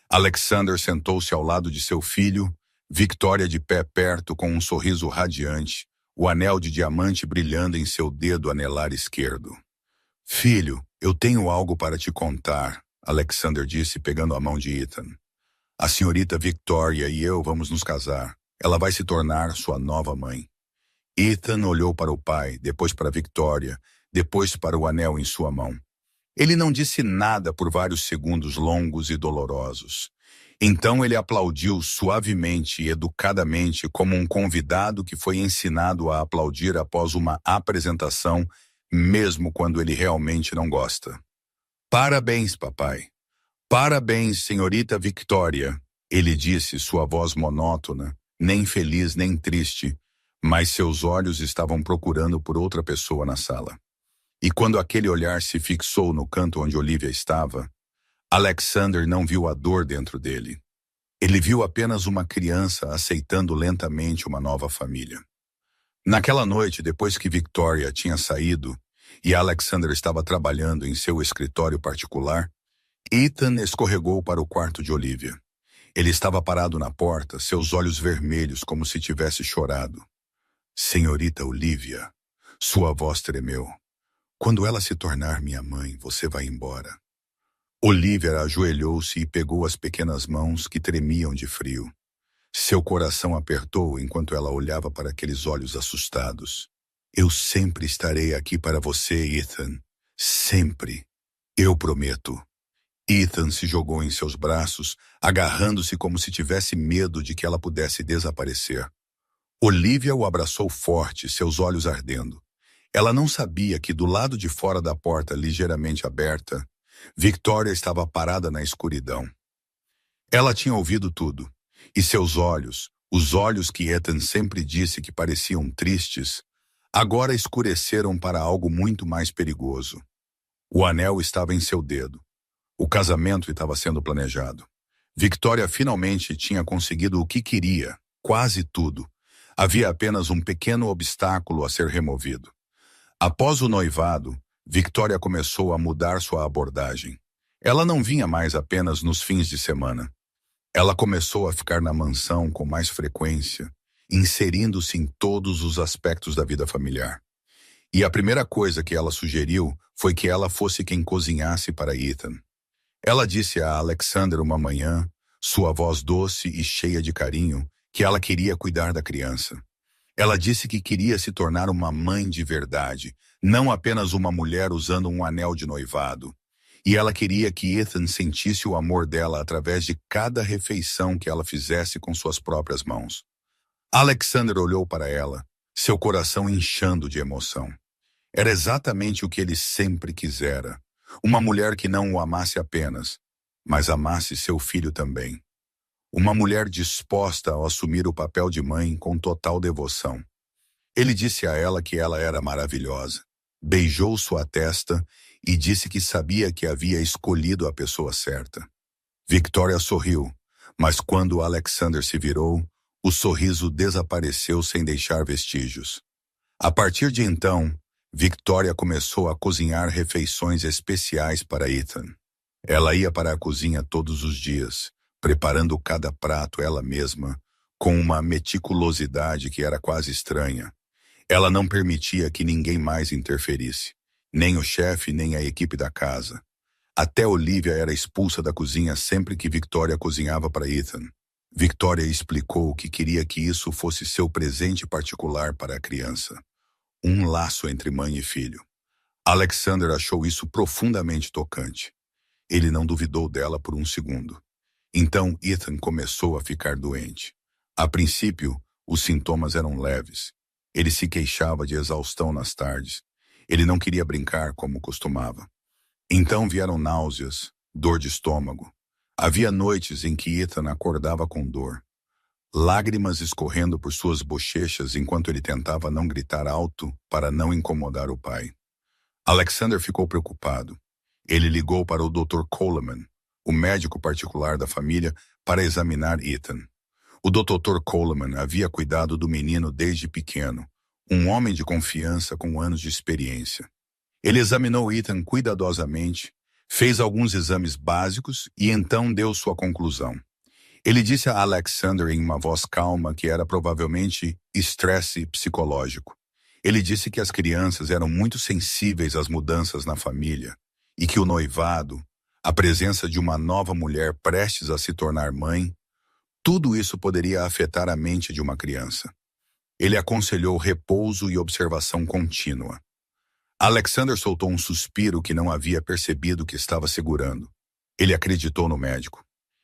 A: Alexander sentou-se ao lado de seu filho, Victoria de pé perto com um sorriso radiante, o anel de diamante brilhando em seu dedo anelar esquerdo. Filho, eu tenho algo para te contar, Alexander disse pegando a mão de Ethan. A senhorita Victoria e eu vamos nos casar. Ela vai se tornar sua nova mãe. Ethan olhou para o pai, depois para Victoria, depois para o anel em sua mão. Ele não disse nada por vários segundos longos e dolorosos. Então ele aplaudiu suavemente e educadamente como um convidado que foi ensinado a aplaudir após uma apresentação, mesmo quando ele realmente não gosta. Parabéns, papai. Parabéns, senhorita Victoria, ele disse, sua voz monótona, nem feliz nem triste, mas seus olhos estavam procurando por outra pessoa na sala. E quando aquele olhar se fixou no canto onde Olivia estava, Alexander não viu a dor dentro dele. Ele viu apenas uma criança aceitando lentamente uma nova família. Naquela noite, depois que Victoria tinha saído e Alexander estava trabalhando em seu escritório particular, Ethan escorregou para o quarto de Olivia. Ele estava parado na porta, seus olhos vermelhos como se tivesse chorado. Senhorita Olivia, sua voz tremeu. Quando ela se tornar minha mãe, você vai embora. Olivia ajoelhou-se e pegou as pequenas mãos que tremiam de frio. Seu coração apertou enquanto ela olhava para aqueles olhos assustados. Eu sempre estarei aqui para você, Ethan. Sempre. Eu prometo. Ethan se jogou em seus braços, agarrando-se como se tivesse medo de que ela pudesse desaparecer. Olivia o abraçou forte, seus olhos ardendo. Ela não sabia que do lado de fora da porta ligeiramente aberta, Victoria estava parada na escuridão. Ela tinha ouvido tudo, e seus olhos, os olhos que Ethan sempre disse que pareciam tristes, agora escureceram para algo muito mais perigoso. O anel estava em seu dedo. O casamento estava sendo planejado. Victoria finalmente tinha conseguido o que queria, quase tudo. Havia apenas um pequeno obstáculo a ser removido. Após o noivado, Victoria começou a mudar sua abordagem. Ela não vinha mais apenas nos fins de semana. Ela começou a ficar na mansão com mais frequência, inserindo-se em todos os aspectos da vida familiar. E a primeira coisa que ela sugeriu foi que ela fosse quem cozinhasse para Ethan. Ela disse a Alexander uma manhã, sua voz doce e cheia de carinho, que ela queria cuidar da criança. Ela disse que queria se tornar uma mãe de verdade, não apenas uma mulher usando um anel de noivado. E ela queria que Ethan sentisse o amor dela através de cada refeição que ela fizesse com suas próprias mãos. Alexander olhou para ela, seu coração inchando de emoção. Era exatamente o que ele sempre quisera. Uma mulher que não o amasse apenas, mas amasse seu filho também. Uma mulher disposta a assumir o papel de mãe com total devoção. Ele disse a ela que ela era maravilhosa, beijou sua testa e disse que sabia que havia escolhido a pessoa certa. Victoria sorriu, mas quando Alexander se virou, o sorriso desapareceu sem deixar vestígios. A partir de então, Victoria começou a cozinhar refeições especiais para Ethan. Ela ia para a cozinha todos os dias, preparando cada prato ela mesma, com uma meticulosidade que era quase estranha. Ela não permitia que ninguém mais interferisse, nem o chefe nem a equipe da casa. Até Olivia era expulsa da cozinha sempre que Victoria cozinhava para Ethan. Victoria explicou que queria que isso fosse seu presente particular para a criança. Um laço entre mãe e filho. Alexander achou isso profundamente tocante. Ele não duvidou dela por um segundo. Então Ethan começou a ficar doente. A princípio, os sintomas eram leves. Ele se queixava de exaustão nas tardes. Ele não queria brincar como costumava. Então vieram náuseas, dor de estômago. Havia noites em que Ethan acordava com dor. Lágrimas escorrendo por suas bochechas enquanto ele tentava não gritar alto para não incomodar o pai. Alexander ficou preocupado. Ele ligou para o Dr. Coleman, o médico particular da família, para examinar Ethan. O Dr. Coleman havia cuidado do menino desde pequeno, um homem de confiança com anos de experiência. Ele examinou Ethan cuidadosamente, fez alguns exames básicos e então deu sua conclusão. Ele disse a Alexander em uma voz calma que era provavelmente estresse psicológico. Ele disse que as crianças eram muito sensíveis às mudanças na família e que o noivado, a presença de uma nova mulher prestes a se tornar mãe, tudo isso poderia afetar a mente de uma criança. Ele aconselhou repouso e observação contínua. Alexander soltou um suspiro que não havia percebido que estava segurando. Ele acreditou no médico.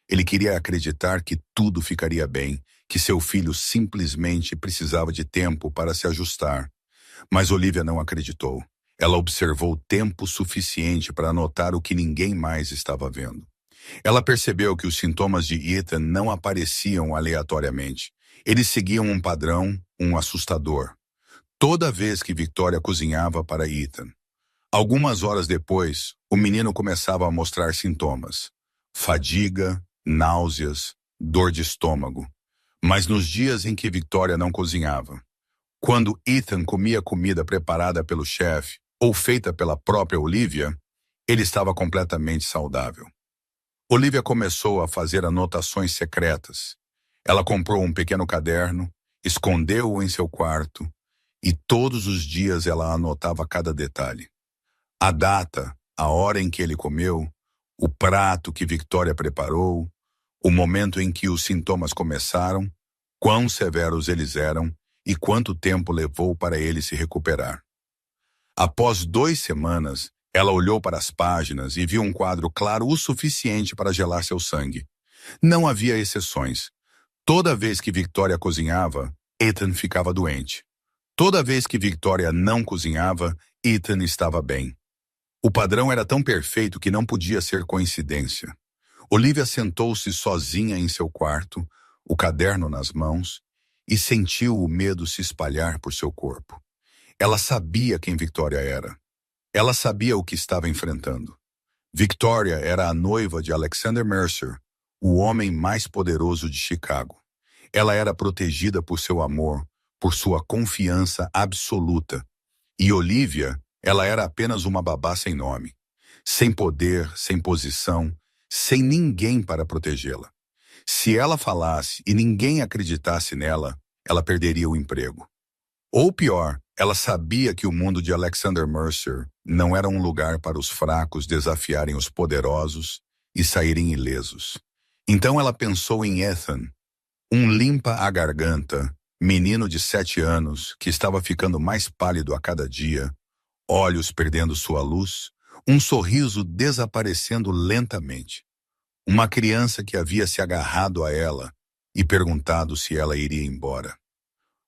A: Ele queria acreditar que tudo ficaria bem, que seu filho simplesmente precisava de tempo para se ajustar. Mas Olivia não acreditou. Ela observou tempo suficiente para notar o que ninguém mais estava vendo. Ela percebeu que os sintomas de Ethan não apareciam aleatoriamente. Eles seguiam um padrão, um assustador. Toda vez que Victoria cozinhava para Ethan. Algumas horas depois, o menino começava a mostrar sintomas. Fadiga, náuseas, dor de estômago. Mas nos dias em que Victoria não cozinhava, quando Ethan comia comida preparada pelo chefe ou feita pela própria Olivia, ele estava completamente saudável. Olivia começou a fazer anotações secretas. Ela comprou um pequeno caderno, escondeu-o em seu quarto e todos os dias ela anotava cada detalhe. A data, a hora em que ele comeu, o prato que Victoria preparou, o momento em que os sintomas começaram, quão severos eles eram e quanto tempo levou para ele se recuperar. Após 2 semanas, ela olhou para as páginas e viu um quadro claro o suficiente para gelar seu sangue. Não havia exceções. Toda vez que Victoria cozinhava, Ethan ficava doente. Toda vez que Victoria não cozinhava, Ethan estava bem. O padrão era tão perfeito que não podia ser coincidência. Olivia sentou-se sozinha em seu quarto, o caderno nas mãos, e sentiu o medo se espalhar por seu corpo. Ela sabia quem Victoria era. Ela sabia o que estava enfrentando. Victoria era a noiva de Alexander Mercer, o homem mais poderoso de Chicago. Ela era protegida por seu amor, por sua confiança absoluta. E Olivia, ela era apenas uma babá sem nome, sem poder, sem posição, sem ninguém para protegê-la. Se ela falasse e ninguém acreditasse nela, ela perderia o emprego. Ou pior, ela sabia que o mundo de Alexander Mercer não era um lugar para os fracos desafiarem os poderosos e saírem ilesos. Então ela pensou em Ethan, um limpa-a-garganta, menino de 7 anos que estava ficando mais pálido a cada dia, olhos perdendo sua luz, um sorriso desaparecendo lentamente. Uma criança que havia se agarrado a ela e perguntado se ela iria embora.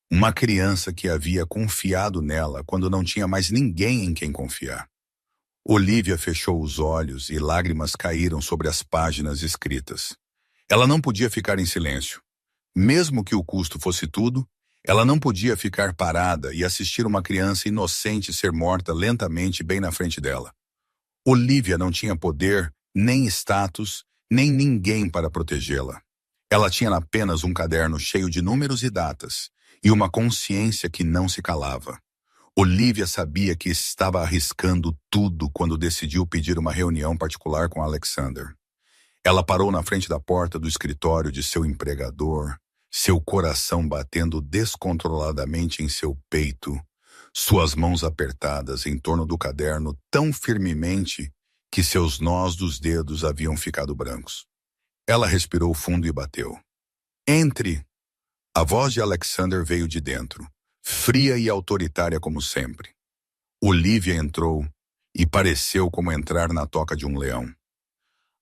A: Uma criança que havia confiado nela quando não tinha mais ninguém em quem confiar. Olivia fechou os olhos e lágrimas caíram sobre as páginas escritas. Ela não podia ficar em silêncio. Mesmo que o custo fosse tudo, ela não podia ficar parada e assistir uma criança inocente ser morta lentamente bem na frente dela. Olivia não tinha poder, nem status, nem ninguém para protegê-la. Ela tinha apenas um caderno cheio de números e datas, e uma consciência que não se calava. Olivia sabia que estava arriscando tudo quando decidiu pedir uma reunião particular com Alexander. Ela parou na frente da porta do escritório de seu empregador, seu coração batendo descontroladamente em seu peito, suas mãos apertadas em torno do caderno tão firmemente que seus nós dos dedos haviam ficado brancos. Ela respirou fundo e bateu. Entre! A voz de Alexander veio de dentro, fria e autoritária como sempre. Olivia entrou e pareceu como entrar na toca de um leão.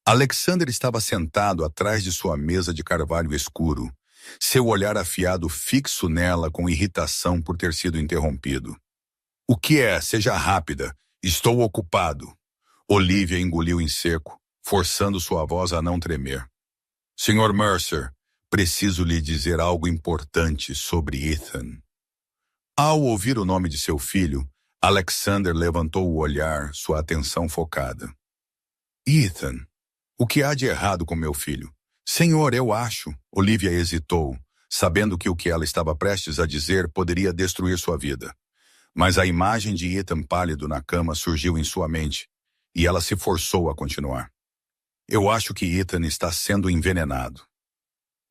A: Alexander estava sentado atrás de sua mesa de carvalho escuro, seu olhar afiado fixo nela com irritação por ter sido interrompido. O que é? Seja rápida. Estou ocupado. Olivia engoliu em seco, forçando sua voz a não tremer. Sr. Mercer, preciso lhe dizer algo importante sobre Ethan. Ao ouvir o nome de seu filho, Alexander levantou o olhar, sua atenção focada. Ethan, o que há de errado com meu filho? Senhor, eu acho. Olivia hesitou, sabendo que o que ela estava prestes a dizer poderia destruir sua vida. Mas a imagem de Ethan pálido na cama surgiu em sua mente, e ela se forçou a continuar. Eu acho que Ethan está sendo envenenado.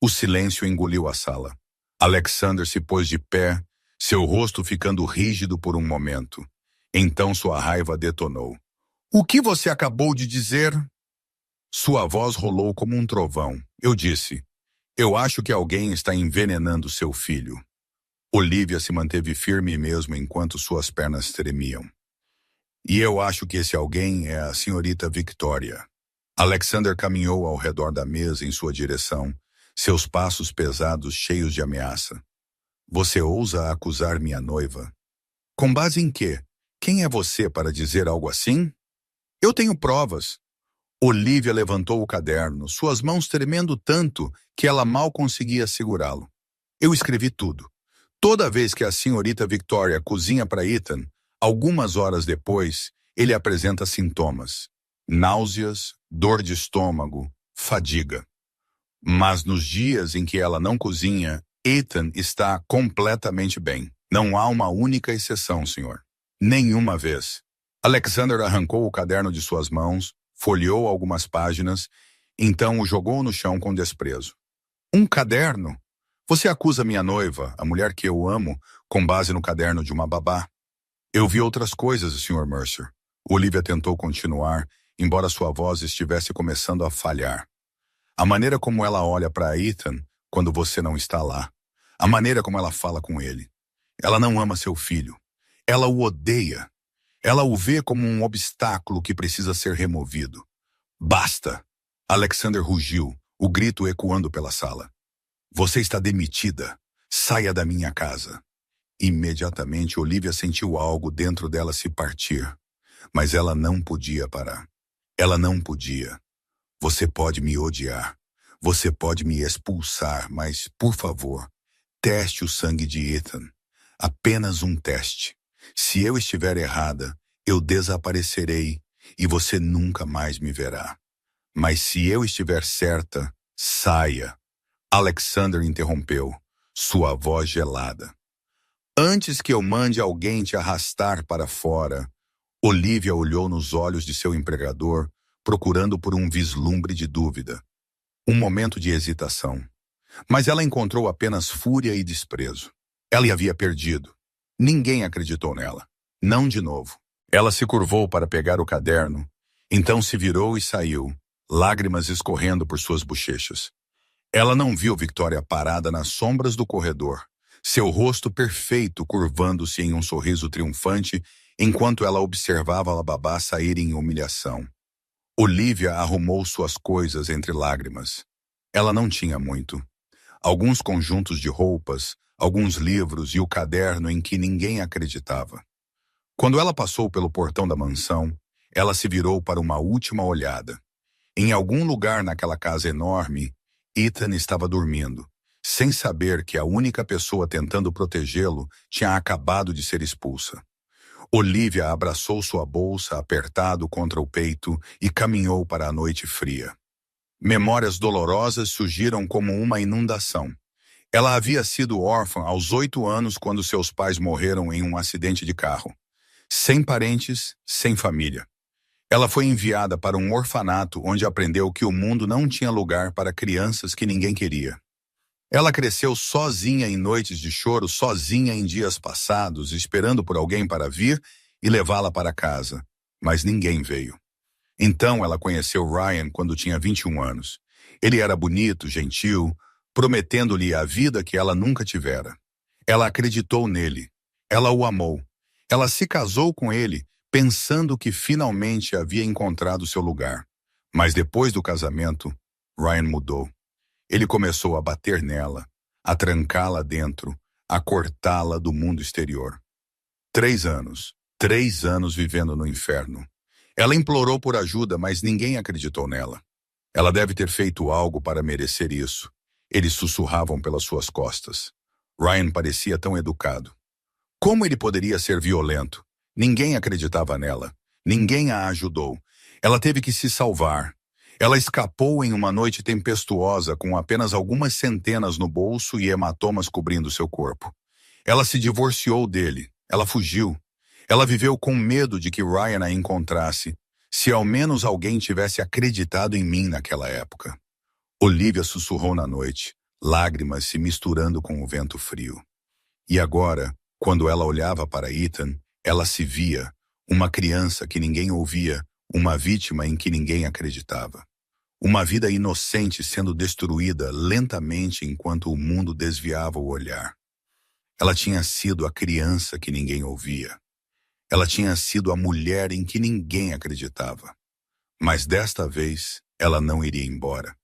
A: O silêncio engoliu a sala. Alexander se pôs de pé, seu rosto ficando rígido por um momento. Então sua raiva detonou. O que você acabou de dizer? Sua voz rolou como um trovão. Eu disse, eu acho que alguém está envenenando seu filho. Olivia se manteve firme mesmo enquanto suas pernas tremiam. E eu acho que esse alguém é a senhorita Victoria. Alexander caminhou ao redor da mesa em sua direção, seus passos pesados cheios de ameaça. Você ousa acusar minha noiva? Com base em quê? Quem é você para dizer algo assim? Eu tenho provas. Olivia levantou o caderno, suas mãos tremendo tanto que ela mal conseguia segurá-lo. Eu escrevi tudo. Toda vez que a senhorita Victoria cozinha para Ethan, algumas horas depois, ele apresenta sintomas. Náuseas, dor de estômago, fadiga. Mas nos dias em que ela não cozinha, Ethan está completamente bem. Não há uma única exceção, senhor. Nenhuma vez. Alexander arrancou o caderno de suas mãos, folheou algumas páginas, então o jogou no chão com desprezo. Um caderno? Você acusa minha noiva, a mulher que eu amo, com base no caderno de uma babá? Eu vi outras coisas, Sr. Mercer. Olivia tentou continuar, embora sua voz estivesse começando a falhar. A maneira como ela olha para Ethan quando você não está lá. A maneira como ela fala com ele. Ela não ama seu filho. Ela o odeia. Ela o vê como um obstáculo que precisa ser removido. Basta! Alexander rugiu, o grito ecoando pela sala. Você está demitida. Saia da minha casa. Imediatamente, Olivia sentiu algo dentro dela se partir. Mas ela não podia parar. Ela não podia. Você pode me odiar. Você pode me expulsar, mas, por favor, teste o sangue de Ethan. Apenas um teste. Se eu estiver errada, eu desaparecerei e você nunca mais me verá. Mas se eu estiver certa, saia. Alexander interrompeu, sua voz gelada. Antes que eu mande alguém te arrastar para fora, Olivia olhou nos olhos de seu empregador, procurando por um vislumbre de dúvida. Um momento de hesitação. Mas ela encontrou apenas fúria e desprezo. Ela havia perdido. Ninguém acreditou nela. Não de novo. Ela se curvou para pegar o caderno, então se virou e saiu, lágrimas escorrendo por suas bochechas. Ela não viu Victoria parada nas sombras do corredor, seu rosto perfeito curvando-se em um sorriso triunfante enquanto ela observava a babá sair em humilhação. Olivia arrumou suas coisas entre lágrimas. Ela não tinha muito. Alguns conjuntos de roupas, alguns livros e o caderno em que ninguém acreditava. Quando ela passou pelo portão da mansão, ela se virou para uma última olhada. Em algum lugar naquela casa enorme, Ethan estava dormindo, sem saber que a única pessoa tentando protegê-lo tinha acabado de ser expulsa. Olivia abraçou sua bolsa apertado contra o peito e caminhou para a noite fria. Memórias dolorosas surgiram como uma inundação. Ela havia sido órfã aos 8 anos quando seus pais morreram em um acidente de carro. Sem parentes, sem família. Ela foi enviada para um orfanato onde aprendeu que o mundo não tinha lugar para crianças que ninguém queria. Ela cresceu sozinha em noites de choro, sozinha em dias passados, esperando por alguém para vir e levá-la para casa. Mas ninguém veio. Então ela conheceu Ryan quando tinha 21 anos. Ele era bonito, gentil, prometendo-lhe a vida que ela nunca tivera. Ela acreditou nele. Ela o amou. Ela se casou com ele, pensando que finalmente havia encontrado seu lugar. Mas depois do casamento, Ryan mudou. Ele começou a bater nela, a trancá-la dentro, a cortá-la do mundo exterior. 3 anos. 3 anos vivendo no inferno. Ela implorou por ajuda, mas ninguém acreditou nela. Ela deve ter feito algo para merecer isso. Eles sussurravam pelas suas costas. Ryan parecia tão educado. Como ele poderia ser violento? Ninguém acreditava nela. Ninguém a ajudou. Ela teve que se salvar. Ela escapou em uma noite tempestuosa com apenas algumas centenas no bolso e hematomas cobrindo seu corpo. Ela se divorciou dele. Ela fugiu. Ela viveu com medo de que Ryan a encontrasse. Se ao menos alguém tivesse acreditado em mim naquela época. Olivia sussurrou na noite, lágrimas se misturando com o vento frio. E agora, quando ela olhava para Ethan, ela se via, uma criança que ninguém ouvia, uma vítima em que ninguém acreditava. Uma vida inocente sendo destruída lentamente enquanto o mundo desviava o olhar. Ela tinha sido a criança que ninguém ouvia. Ela tinha sido a mulher em que ninguém acreditava. Mas desta vez, ela não iria embora.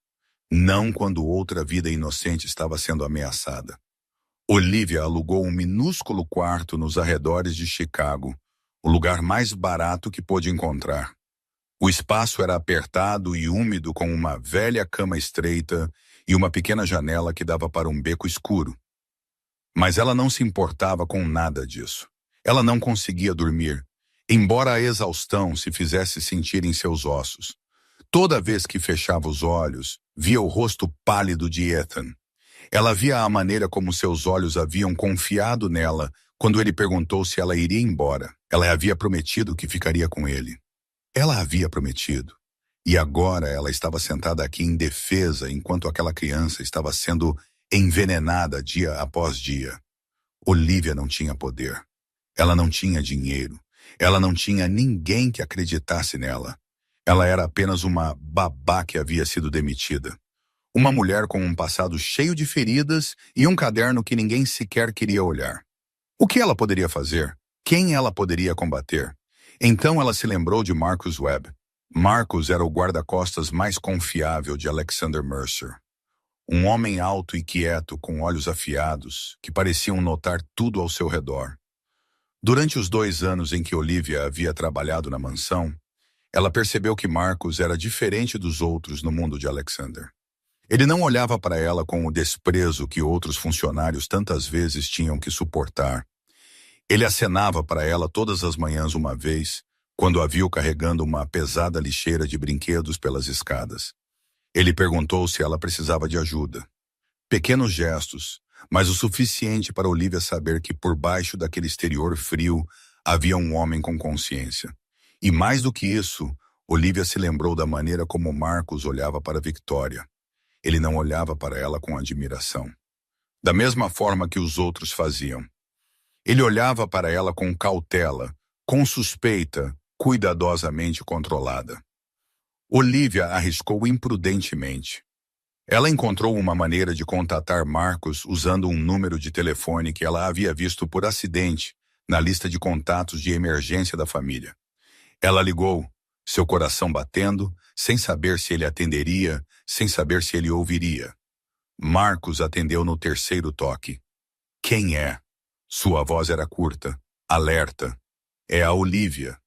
A: Não quando outra vida inocente estava sendo ameaçada. Olivia alugou um minúsculo quarto nos arredores de Chicago, o lugar mais barato que pôde encontrar. O espaço era apertado e úmido com uma velha cama estreita e uma pequena janela que dava para um beco escuro. Mas ela não se importava com nada disso. Ela não conseguia dormir, embora a exaustão se fizesse sentir em seus ossos. Toda vez que fechava os olhos, via o rosto pálido de Ethan. Ela via a maneira como seus olhos haviam confiado nela quando ele perguntou se ela iria embora. Ela havia prometido que ficaria com ele. Ela havia prometido. E agora ela estava sentada aqui indefesa enquanto aquela criança estava sendo envenenada dia após dia. Olivia não tinha poder. Ela não tinha dinheiro. Ela não tinha ninguém que acreditasse nela. Ela era apenas uma babá que havia sido demitida. Uma mulher com um passado cheio de feridas e um caderno que ninguém sequer queria olhar. O que ela poderia fazer? Quem ela poderia combater? Então ela se lembrou de Marcus Webb. Marcus era o guarda-costas mais confiável de Alexander Mercer. Um homem alto e quieto, com olhos afiados, que pareciam notar tudo ao seu redor. Durante os 2 anos em que Olivia havia trabalhado na mansão, ela percebeu que Marcus era diferente dos outros no mundo de Alexander. Ele não olhava para ela com o desprezo que outros funcionários tantas vezes tinham que suportar. Ele acenava para ela todas as manhãs uma vez, quando a viu carregando uma pesada lixeira de brinquedos pelas escadas. Ele perguntou se ela precisava de ajuda. Pequenos gestos, mas o suficiente para Olivia saber que por baixo daquele exterior frio havia um homem com consciência. E mais do que isso, Olivia se lembrou da maneira como Marcus olhava para Victoria. Ele não olhava para ela com admiração. Da mesma forma que os outros faziam. Ele olhava para ela com cautela, com suspeita, cuidadosamente controlada. Olivia arriscou imprudentemente. Ela encontrou uma maneira de contatar Marcus usando um número de telefone que ela havia visto por acidente na lista de contatos de emergência da família. Ela ligou, seu coração batendo, sem saber se ele atenderia, sem saber se ele ouviria. Marcus atendeu no 3º toque. Quem é? Sua voz era curta, alerta. É a Olivia.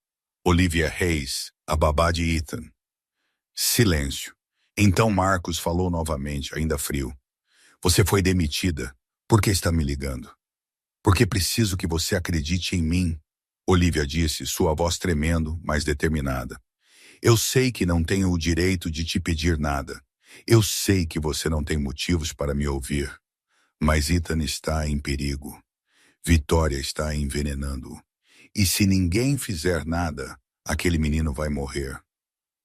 A: Olivia Hayes, a babá de Ethan. Silêncio. Então Marcus falou novamente, ainda frio. Você foi demitida. Por que está me ligando? Porque preciso que você acredite em mim. Olivia disse, sua voz tremendo, mas determinada. Eu sei que não tenho o direito de te pedir nada. Eu sei que você não tem motivos para me ouvir. Mas Ethan está em perigo. Victoria está envenenando-o. E se ninguém fizer nada, aquele menino vai morrer.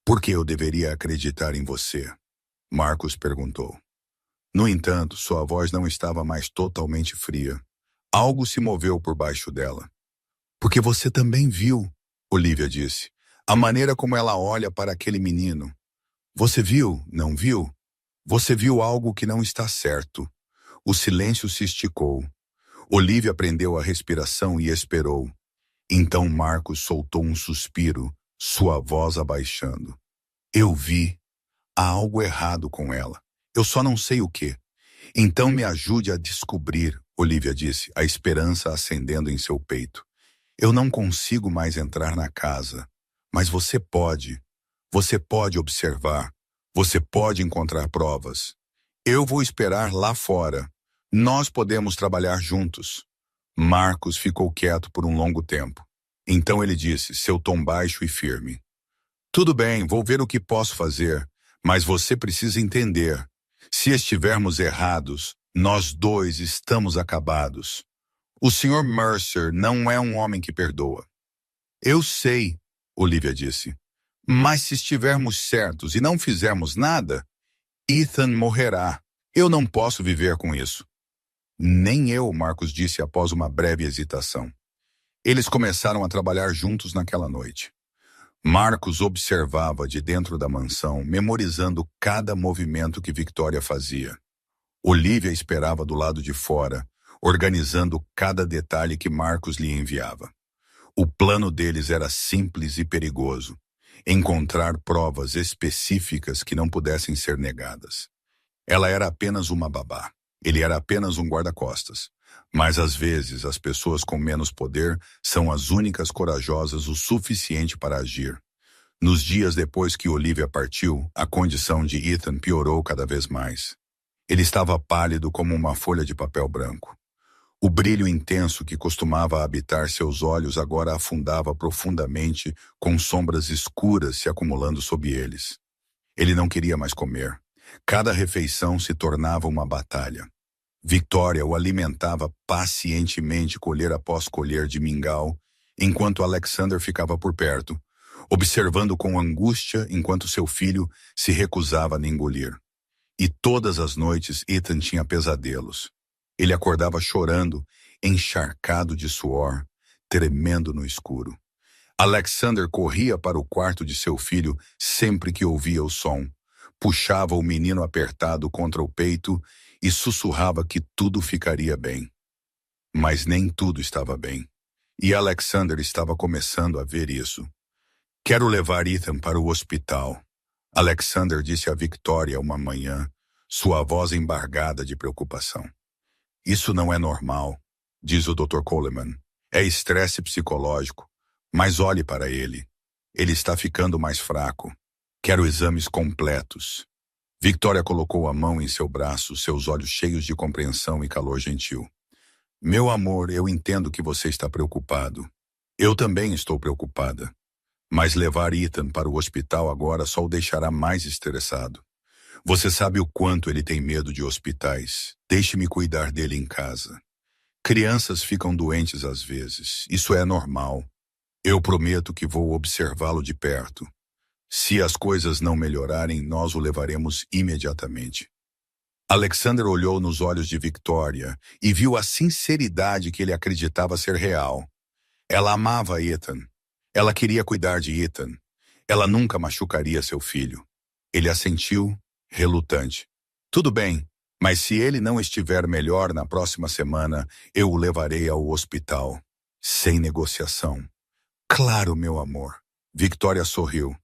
A: Por que eu deveria acreditar em você? Marcos perguntou. No entanto, sua voz não estava mais totalmente fria. Algo se moveu por baixo dela. Porque você também viu, Olivia disse, a maneira como ela olha para aquele menino. Você viu, não viu? Você viu algo que não está certo. O silêncio se esticou. Olivia prendeu a respiração e esperou. Então Marcos soltou um suspiro, sua voz abaixando. Eu vi. Há algo errado com ela. Eu só não sei o quê. Então me ajude a descobrir, Olivia disse, a esperança acendendo em seu peito. Eu não consigo mais entrar na casa, mas você pode. Você pode observar. Você pode encontrar provas. Eu vou esperar lá fora. Nós podemos trabalhar juntos. Marcos ficou quieto por um longo tempo. Então ele disse, seu tom baixo e firme. Tudo bem, vou ver o que posso fazer, mas você precisa entender. Se estivermos errados, nós dois estamos acabados. O Sr. Mercer não é um homem que perdoa. Eu sei, Olivia disse. Mas se estivermos certos e não fizermos nada, Ethan morrerá. Eu não posso viver com isso. Nem eu, Marcos disse após uma breve hesitação. Eles começaram a trabalhar juntos naquela noite. Marcos observava de dentro da mansão, memorizando cada movimento que Victoria fazia. Olivia esperava do lado de fora, organizando cada detalhe que Marcos lhe enviava. O plano deles era simples e perigoso. Encontrar provas específicas que não pudessem ser negadas. Ela era apenas uma babá. Ele era apenas um guarda-costas. Mas às vezes as pessoas com menos poder são as únicas corajosas o suficiente para agir. Nos dias depois que Olivia partiu, a condição de Ethan piorou cada vez mais. Ele estava pálido como uma folha de papel branco. O brilho intenso que costumava habitar seus olhos agora afundava profundamente, com sombras escuras se acumulando sob eles. Ele não queria mais comer. Cada refeição se tornava uma batalha. Victoria o alimentava pacientemente colher após colher de mingau, enquanto Alexander ficava por perto, observando com angústia enquanto seu filho se recusava a engolir. E todas as noites Ethan tinha pesadelos. Ele acordava chorando, encharcado de suor, tremendo no escuro. Alexander corria para o quarto de seu filho sempre que ouvia o som, puxava o menino apertado contra o peito e sussurrava que tudo ficaria bem. Mas nem tudo estava bem. E Alexander estava começando a ver isso. Quero levar Ethan para o hospital. Alexander disse a Victoria uma manhã, sua voz embargada de preocupação. Isso não é normal, diz o Dr. Coleman. É estresse psicológico. Mas olhe para ele. Ele está ficando mais fraco. Quero exames completos. Victoria colocou a mão em seu braço, seus olhos cheios de compreensão e calor gentil. Meu amor, eu entendo que você está preocupado. Eu também estou preocupada. Mas levar Ethan para o hospital agora só o deixará mais estressado. Você sabe o quanto ele tem medo de hospitais. Deixe-me cuidar dele em casa. Crianças ficam doentes às vezes. Isso é normal. Eu prometo que vou observá-lo de perto. Se as coisas não melhorarem, nós o levaremos imediatamente. Alexander olhou nos olhos de Victoria e viu a sinceridade que ele acreditava ser real. Ela amava Ethan. Ela queria cuidar de Ethan. Ela nunca machucaria seu filho. Ele assentiu, relutante. Tudo bem, mas se ele não estiver melhor na próxima semana, eu o levarei ao hospital. Sem negociação. Claro, meu amor. Victoria sorriu.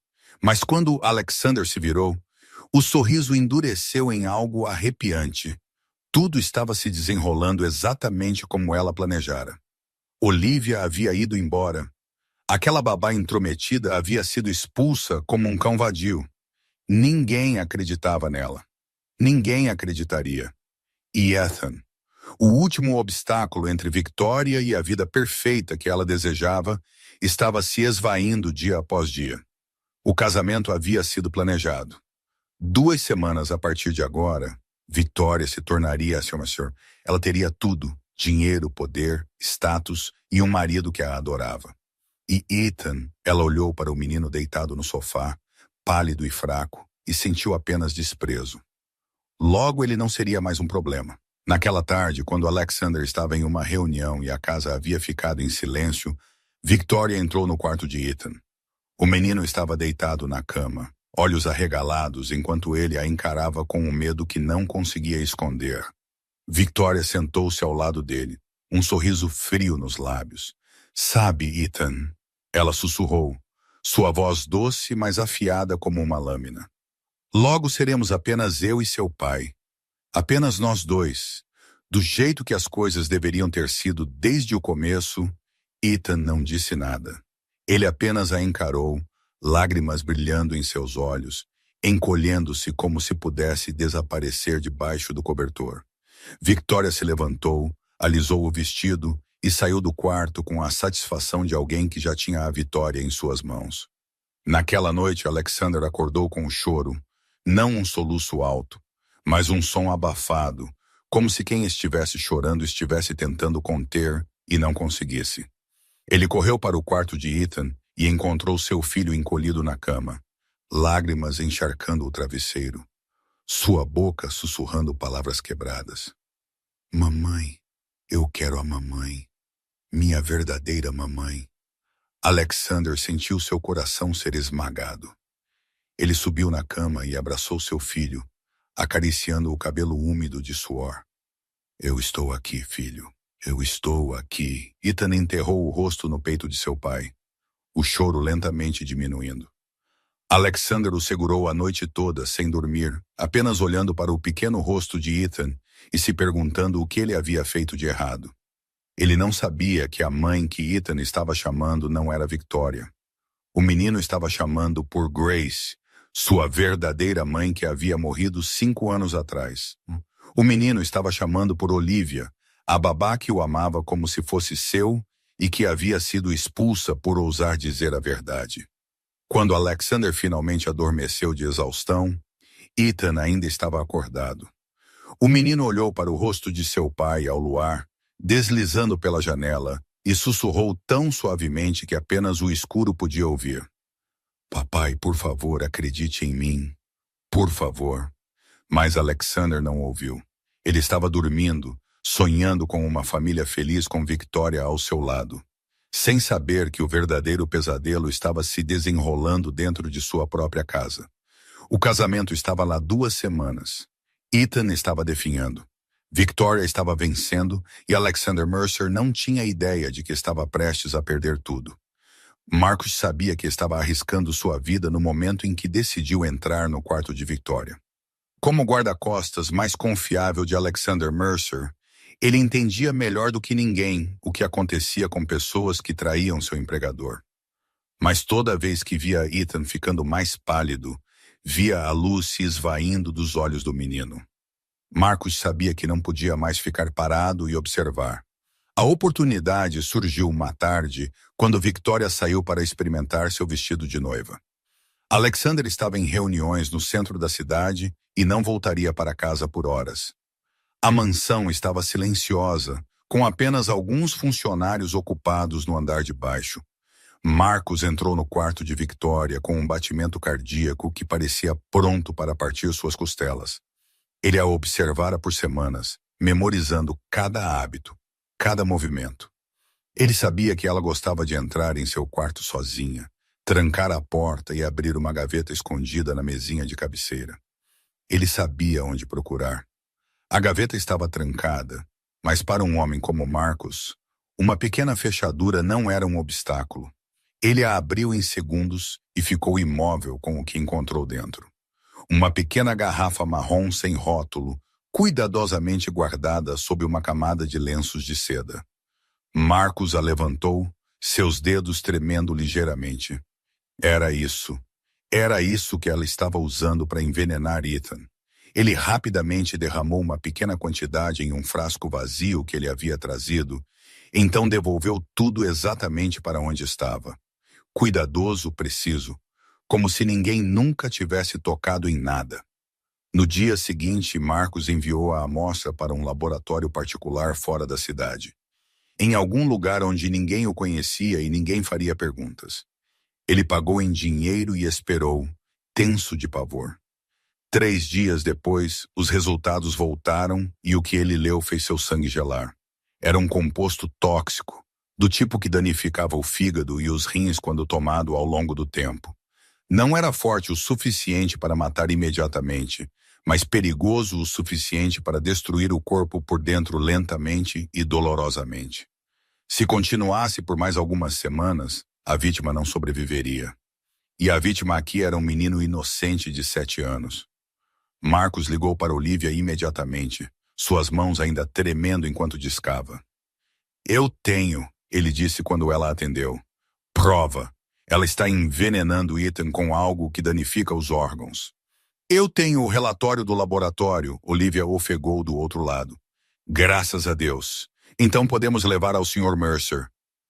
A: Mas quando Alexander se virou, o sorriso endureceu em algo arrepiante. Tudo estava se desenrolando exatamente como ela planejara. Olivia havia ido embora. Aquela babá intrometida havia sido expulsa como um cão vadio. Ninguém acreditava nela. Ninguém acreditaria. E Ethan, o último obstáculo entre Victoria e a vida perfeita que ela desejava, estava se esvaindo dia após dia. O casamento havia sido planejado. 2 semanas a partir de agora, Victoria se tornaria, senhor. Ela teria tudo: dinheiro, poder, status e um marido que a adorava. E Ethan, ela olhou para o menino deitado no sofá, pálido e fraco, e sentiu apenas desprezo. Logo ele não seria mais um problema. Naquela tarde, quando Alexander estava em uma reunião e a casa havia ficado em silêncio, Victoria entrou no quarto de Ethan. O menino estava deitado na cama, olhos arregalados, enquanto ele a encarava com um medo que não conseguia esconder. Victoria sentou-se ao lado dele, um sorriso frio nos lábios. Sabe, Ethan, ela sussurrou, sua voz doce, mas afiada como uma lâmina. Logo seremos apenas eu e seu pai. Apenas nós dois. Do jeito que as coisas deveriam ter sido desde o começo, Ethan não disse nada. Ele apenas a encarou, lágrimas brilhando em seus olhos, encolhendo-se como se pudesse desaparecer debaixo do cobertor. Victoria se levantou, alisou o vestido e saiu do quarto com a satisfação de alguém que já tinha a vitória em suas mãos. Naquela noite, Alexander acordou com um choro, não um soluço alto, mas um som abafado, como se quem estivesse chorando estivesse tentando conter e não conseguisse. Ele correu para o quarto de Ethan e encontrou seu filho encolhido na cama, lágrimas encharcando o travesseiro, sua boca sussurrando palavras quebradas. Mamãe, eu quero a mamãe, minha verdadeira mamãe. Alexander sentiu seu coração ser esmagado. Ele subiu na cama e abraçou seu filho, acariciando o cabelo úmido de suor. Eu estou aqui, filho. Eu estou aqui. Ethan enterrou o rosto no peito de seu pai, o choro lentamente diminuindo. Alexander o segurou a noite toda, sem dormir, apenas olhando para o pequeno rosto de Ethan e se perguntando o que ele havia feito de errado. Ele não sabia que a mãe que Ethan estava chamando não era Victoria. O menino estava chamando por Grace, sua verdadeira mãe que havia morrido 5 anos atrás. O menino estava chamando por Olivia, a babá que o amava como se fosse seu e que havia sido expulsa por ousar dizer a verdade. Quando Alexander finalmente adormeceu de exaustão, Ethan ainda estava acordado. O menino olhou para o rosto de seu pai ao luar, deslizando pela janela, e sussurrou tão suavemente que apenas o escuro podia ouvir. Papai, por favor, acredite em mim. Por favor. Mas Alexander não ouviu. Ele estava dormindo, sonhando com uma família feliz com Victoria ao seu lado, sem saber que o verdadeiro pesadelo estava se desenrolando dentro de sua própria casa. O casamento estava lá 2 semanas. Ethan estava definhando. Victoria estava vencendo e Alexander Mercer não tinha ideia de que estava prestes a perder tudo. Marcus sabia que estava arriscando sua vida no momento em que decidiu entrar no quarto de Victoria. Como guarda-costas mais confiável de Alexander Mercer, ele entendia melhor do que ninguém o que acontecia com pessoas que traíam seu empregador. Mas toda vez que via Ethan ficando mais pálido, via a luz se esvaindo dos olhos do menino. Marcus sabia que não podia mais ficar parado e observar. A oportunidade surgiu uma tarde, quando Victoria saiu para experimentar seu vestido de noiva. Alexander estava em reuniões no centro da cidade e não voltaria para casa por horas. A mansão estava silenciosa, com apenas alguns funcionários ocupados no andar de baixo. Marcus entrou no quarto de Victoria com um batimento cardíaco que parecia pronto para partir suas costelas. Ele a observara por semanas, memorizando cada hábito, cada movimento. Ele sabia que ela gostava de entrar em seu quarto sozinha, trancar a porta e abrir uma gaveta escondida na mesinha de cabeceira. Ele sabia onde procurar. A gaveta estava trancada, mas para um homem como Marcus, uma pequena fechadura não era um obstáculo. Ele a abriu em segundos e ficou imóvel com o que encontrou dentro. Uma pequena garrafa marrom sem rótulo, cuidadosamente guardada sob uma camada de lenços de seda. Marcus a levantou, seus dedos tremendo ligeiramente. Era isso que ela estava usando para envenenar Ethan. Ele rapidamente derramou uma pequena quantidade em um frasco vazio que ele havia trazido, então devolveu tudo exatamente para onde estava. Cuidadoso, preciso, como se ninguém nunca tivesse tocado em nada. No dia seguinte, Marcos enviou a amostra para um laboratório particular fora da cidade, em algum lugar onde ninguém o conhecia e ninguém faria perguntas. Ele pagou em dinheiro e esperou, tenso de pavor. 3 dias depois, os resultados voltaram e o que ele leu fez seu sangue gelar. Era um composto tóxico, do tipo que danificava o fígado e os rins quando tomado ao longo do tempo. Não era forte o suficiente para matar imediatamente, mas perigoso o suficiente para destruir o corpo por dentro lentamente e dolorosamente. Se continuasse por mais algumas semanas, a vítima não sobreviveria. E a vítima aqui era um menino inocente de 7 anos. Marcos ligou para Olivia imediatamente, suas mãos ainda tremendo enquanto discava. Eu tenho, ele disse quando ela atendeu. Prova. Ela está envenenando Ethan com algo que danifica os órgãos. Eu tenho o relatório do laboratório, Olivia ofegou do outro lado. Graças a Deus. Então podemos levar ao Sr. Mercer.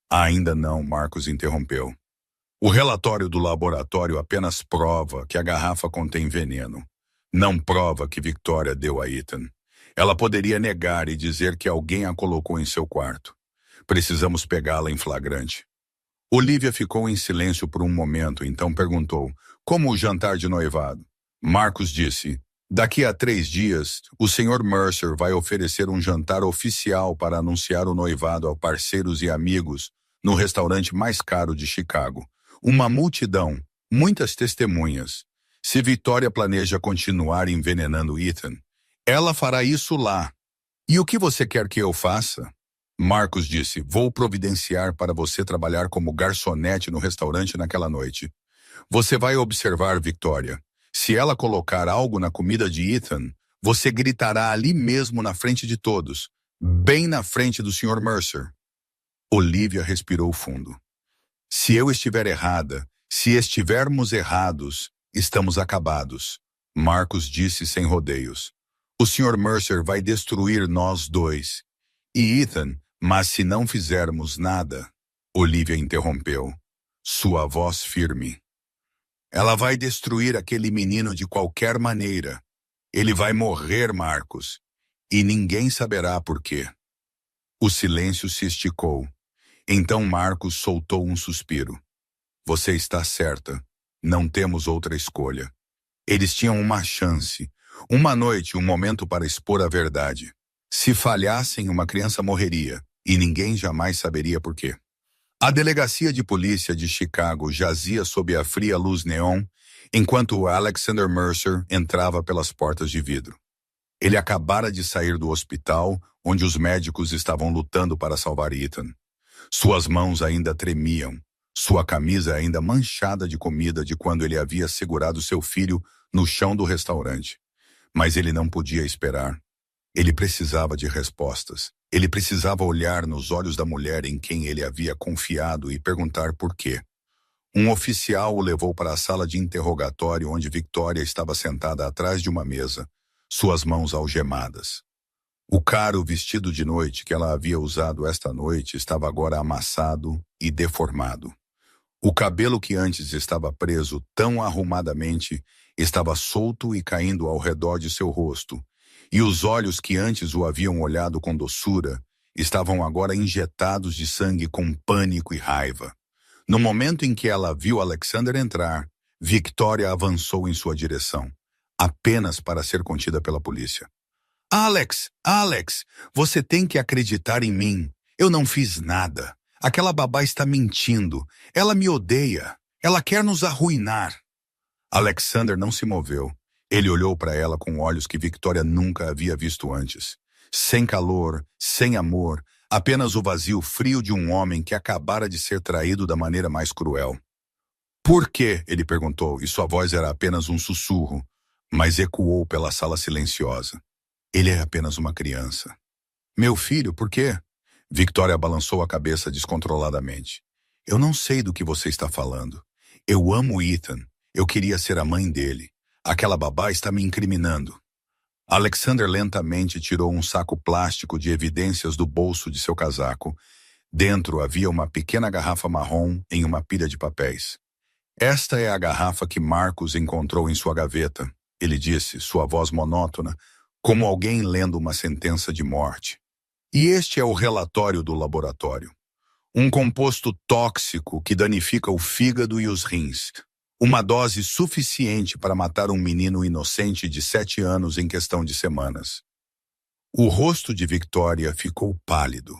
A: Ainda não, Marcos interrompeu. O relatório do laboratório apenas prova que a garrafa contém veneno. Não prova que Victoria deu a Ethan. Ela poderia negar e dizer que alguém a colocou em seu quarto. Precisamos pegá-la em flagrante. Olivia ficou em silêncio por um momento, então perguntou, como o jantar de noivado? Marcos disse, daqui a 3 dias, o Sr. Mercer vai oferecer um jantar oficial para anunciar o noivado a parceiros e amigos no restaurante mais caro de Chicago. Uma multidão, muitas testemunhas. Se Victoria planeja continuar envenenando Ethan, ela fará isso lá. E o que você quer que eu faça? Marcos disse, vou providenciar para você trabalhar como garçonete no restaurante naquela noite. Você vai observar Victoria. Se ela colocar algo na comida de Ethan, você gritará ali mesmo na frente de todos, bem na frente do Sr. Mercer. Olivia respirou fundo. Se eu estiver errada, se estivermos errados, estamos acabados, Marcos disse sem rodeios. O Sr. Mercer vai destruir nós dois. E Ethan, mas se não fizermos nada, Olivia interrompeu, sua voz firme. Ela vai destruir aquele menino de qualquer maneira. Ele vai morrer, Marcos, e ninguém saberá por quê. O silêncio se esticou. Então Marcos soltou um suspiro. Você está certa. Não temos outra escolha. Eles tinham uma chance, uma noite, um momento para expor a verdade. Se falhassem, uma criança morreria, e ninguém jamais saberia por quê. A delegacia de polícia de Chicago jazia sob a fria luz neon, enquanto Alexander Mercer entrava pelas portas de vidro. Ele acabara de sair do hospital, onde os médicos estavam lutando para salvar Ethan. Suas mãos ainda tremiam, sua camisa ainda manchada de comida de quando ele havia segurado seu filho no chão do restaurante. Mas ele não podia esperar. Ele precisava de respostas. Ele precisava olhar nos olhos da mulher em quem ele havia confiado e perguntar por quê. Um oficial o levou para a sala de interrogatório onde Victoria estava sentada atrás de uma mesa, suas mãos algemadas. O caro vestido de noite que ela havia usado esta noite estava agora amassado e deformado. O cabelo que antes estava preso tão arrumadamente estava solto e caindo ao redor de seu rosto, e os olhos que antes o haviam olhado com doçura estavam agora injetados de sangue com pânico e raiva. No momento em que ela viu Alexander entrar, Victoria avançou em sua direção, apenas para ser contida pela polícia. Alex, você tem que acreditar em mim. Eu não fiz nada. Aquela babá está mentindo. Ela me odeia. Ela quer nos arruinar. Alexander não se moveu. Ele olhou para ela com olhos que Victoria nunca havia visto antes. Sem calor, sem amor, apenas o vazio frio de um homem que acabara de ser traído da maneira mais cruel. Por quê? Ele perguntou, e sua voz era apenas um sussurro, mas ecoou pela sala silenciosa. Ele é apenas uma criança. Meu filho, por quê? Victoria balançou a cabeça descontroladamente. Eu não sei do que você está falando. Eu amo Ethan. Eu queria ser a mãe dele. Aquela babá está me incriminando. Alexander lentamente tirou um saco plástico de evidências do bolso de seu casaco. Dentro havia uma pequena garrafa marrom em uma pilha de papéis. Esta é a garrafa que Marcos encontrou em sua gaveta, ele disse, sua voz monótona, como alguém lendo uma sentença de morte. E este é o relatório do laboratório. Um composto tóxico que danifica o fígado e os rins. Uma dose suficiente para matar um menino inocente de 7 anos em questão de semanas. O rosto de Victoria ficou pálido.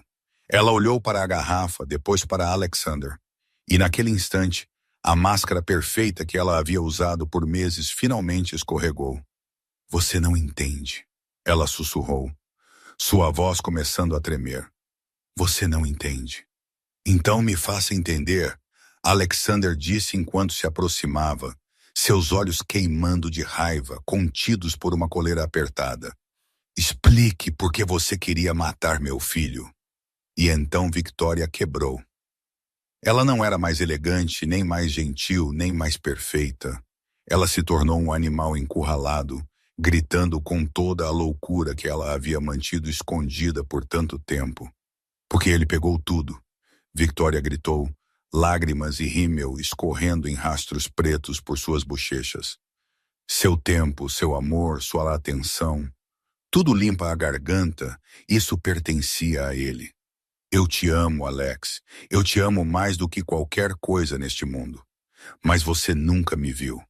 A: Ela olhou para a garrafa, depois para Alexander. E naquele instante, a máscara perfeita que ela havia usado por meses finalmente escorregou. Você não entende, ela sussurrou, sua voz começando a tremer. Você não entende. Então me faça entender, Alexander disse enquanto se aproximava, seus olhos queimando de raiva, contidos por uma coleira apertada. Explique por que você queria matar meu filho. E então Victoria quebrou. Ela não era mais elegante, nem mais gentil, nem mais perfeita. Ela se tornou um animal encurralado, gritando com toda a loucura que ela havia mantido escondida por tanto tempo. Porque ele pegou tudo. Victoria gritou, lágrimas e rímel escorrendo em rastros pretos por suas bochechas. Seu tempo, seu amor, sua atenção, tudo limpa a garganta, isso pertencia a ele. Eu te amo, Alex. Eu te amo mais do que qualquer coisa neste mundo. Mas você nunca me viu.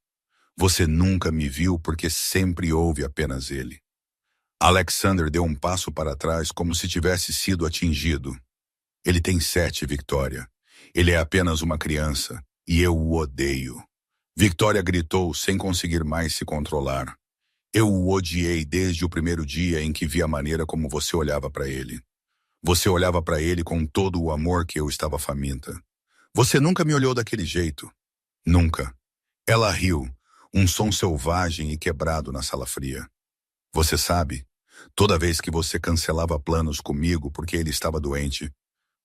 A: Você nunca me viu porque sempre houve apenas ele. Alexander deu um passo para trás como se tivesse sido atingido. Ele tem 7, Victoria. Ele é apenas uma criança, e eu o odeio. Victoria gritou sem conseguir mais se controlar. Eu o odiei desde o primeiro dia em que vi a maneira como você olhava para ele. Você olhava para ele com todo o amor que eu estava faminta. Você nunca me olhou daquele jeito. Nunca. Ela riu, um som selvagem e quebrado na sala fria. Você sabe, toda vez que você cancelava planos comigo porque ele estava doente,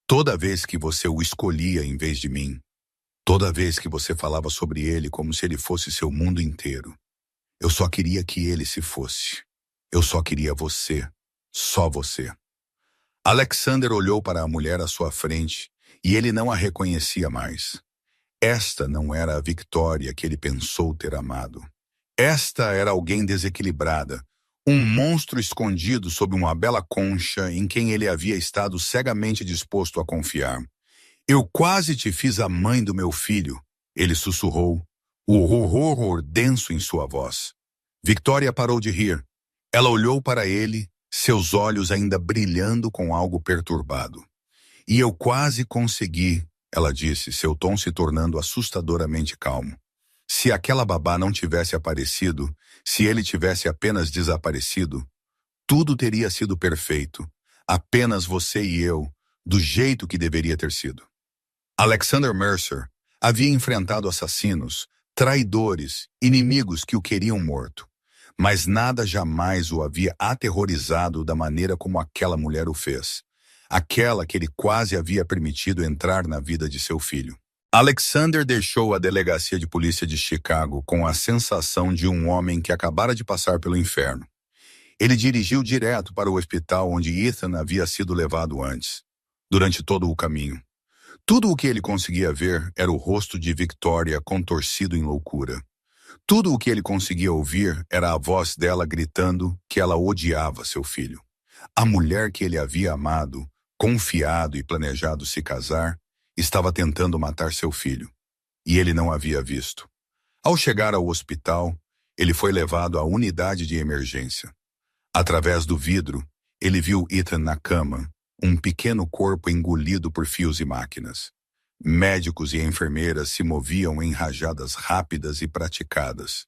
A: toda vez que você o escolhia em vez de mim, toda vez que você falava sobre ele como se ele fosse seu mundo inteiro, eu só queria que ele se fosse. Eu só queria você. Só você. Alexander olhou para a mulher à sua frente e ele não a reconhecia mais. Esta não era a Victoria que ele pensou ter amado. Esta era alguém desequilibrada, um monstro escondido sob uma bela concha em quem ele havia estado cegamente disposto a confiar. Eu quase te fiz a mãe do meu filho, ele sussurrou, o horror denso em sua voz. Victoria parou de rir. Ela olhou para ele, seus olhos ainda brilhando com algo perturbado. E eu quase consegui, ela disse, seu tom se tornando assustadoramente calmo. Se aquela babá não tivesse aparecido, se ele tivesse apenas desaparecido, tudo teria sido perfeito. Apenas você e eu, do jeito que deveria ter sido. Alexander Mercer havia enfrentado assassinos, traidores, inimigos que o queriam morto. Mas nada jamais o havia aterrorizado da maneira como aquela mulher o fez. Aquela que ele quase havia permitido entrar na vida de seu filho. Alexander deixou a delegacia de polícia de Chicago com a sensação de um homem que acabara de passar pelo inferno. Ele dirigiu direto para o hospital onde Ethan havia sido levado antes, durante todo o caminho. Tudo o que ele conseguia ver era o rosto de Victoria contorcido em loucura. Tudo o que ele conseguia ouvir era a voz dela gritando que ela odiava seu filho. A mulher que ele havia amado, confiado e planejado se casar, estava tentando matar seu filho. E ele não havia visto. Ao chegar ao hospital, ele foi levado à unidade de emergência. Através do vidro, ele viu Ethan na cama, um pequeno corpo engolido por fios e máquinas. Médicos e enfermeiras se moviam em rajadas rápidas e praticadas.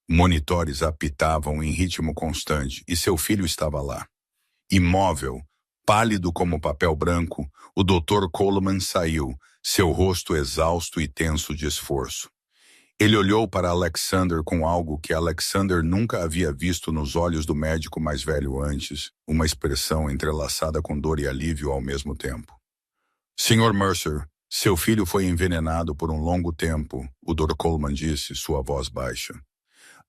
A: Monitores apitavam em ritmo constante e seu filho estava lá. Imóvel, pálido como papel branco, o Dr. Coleman saiu, seu rosto exausto e tenso de esforço. Ele olhou para Alexander com algo que Alexander nunca havia visto nos olhos do médico mais velho antes, uma expressão entrelaçada com dor e alívio ao mesmo tempo. Sr. Mercer, seu filho foi envenenado por um longo tempo, o Dr. Coleman disse, sua voz baixa.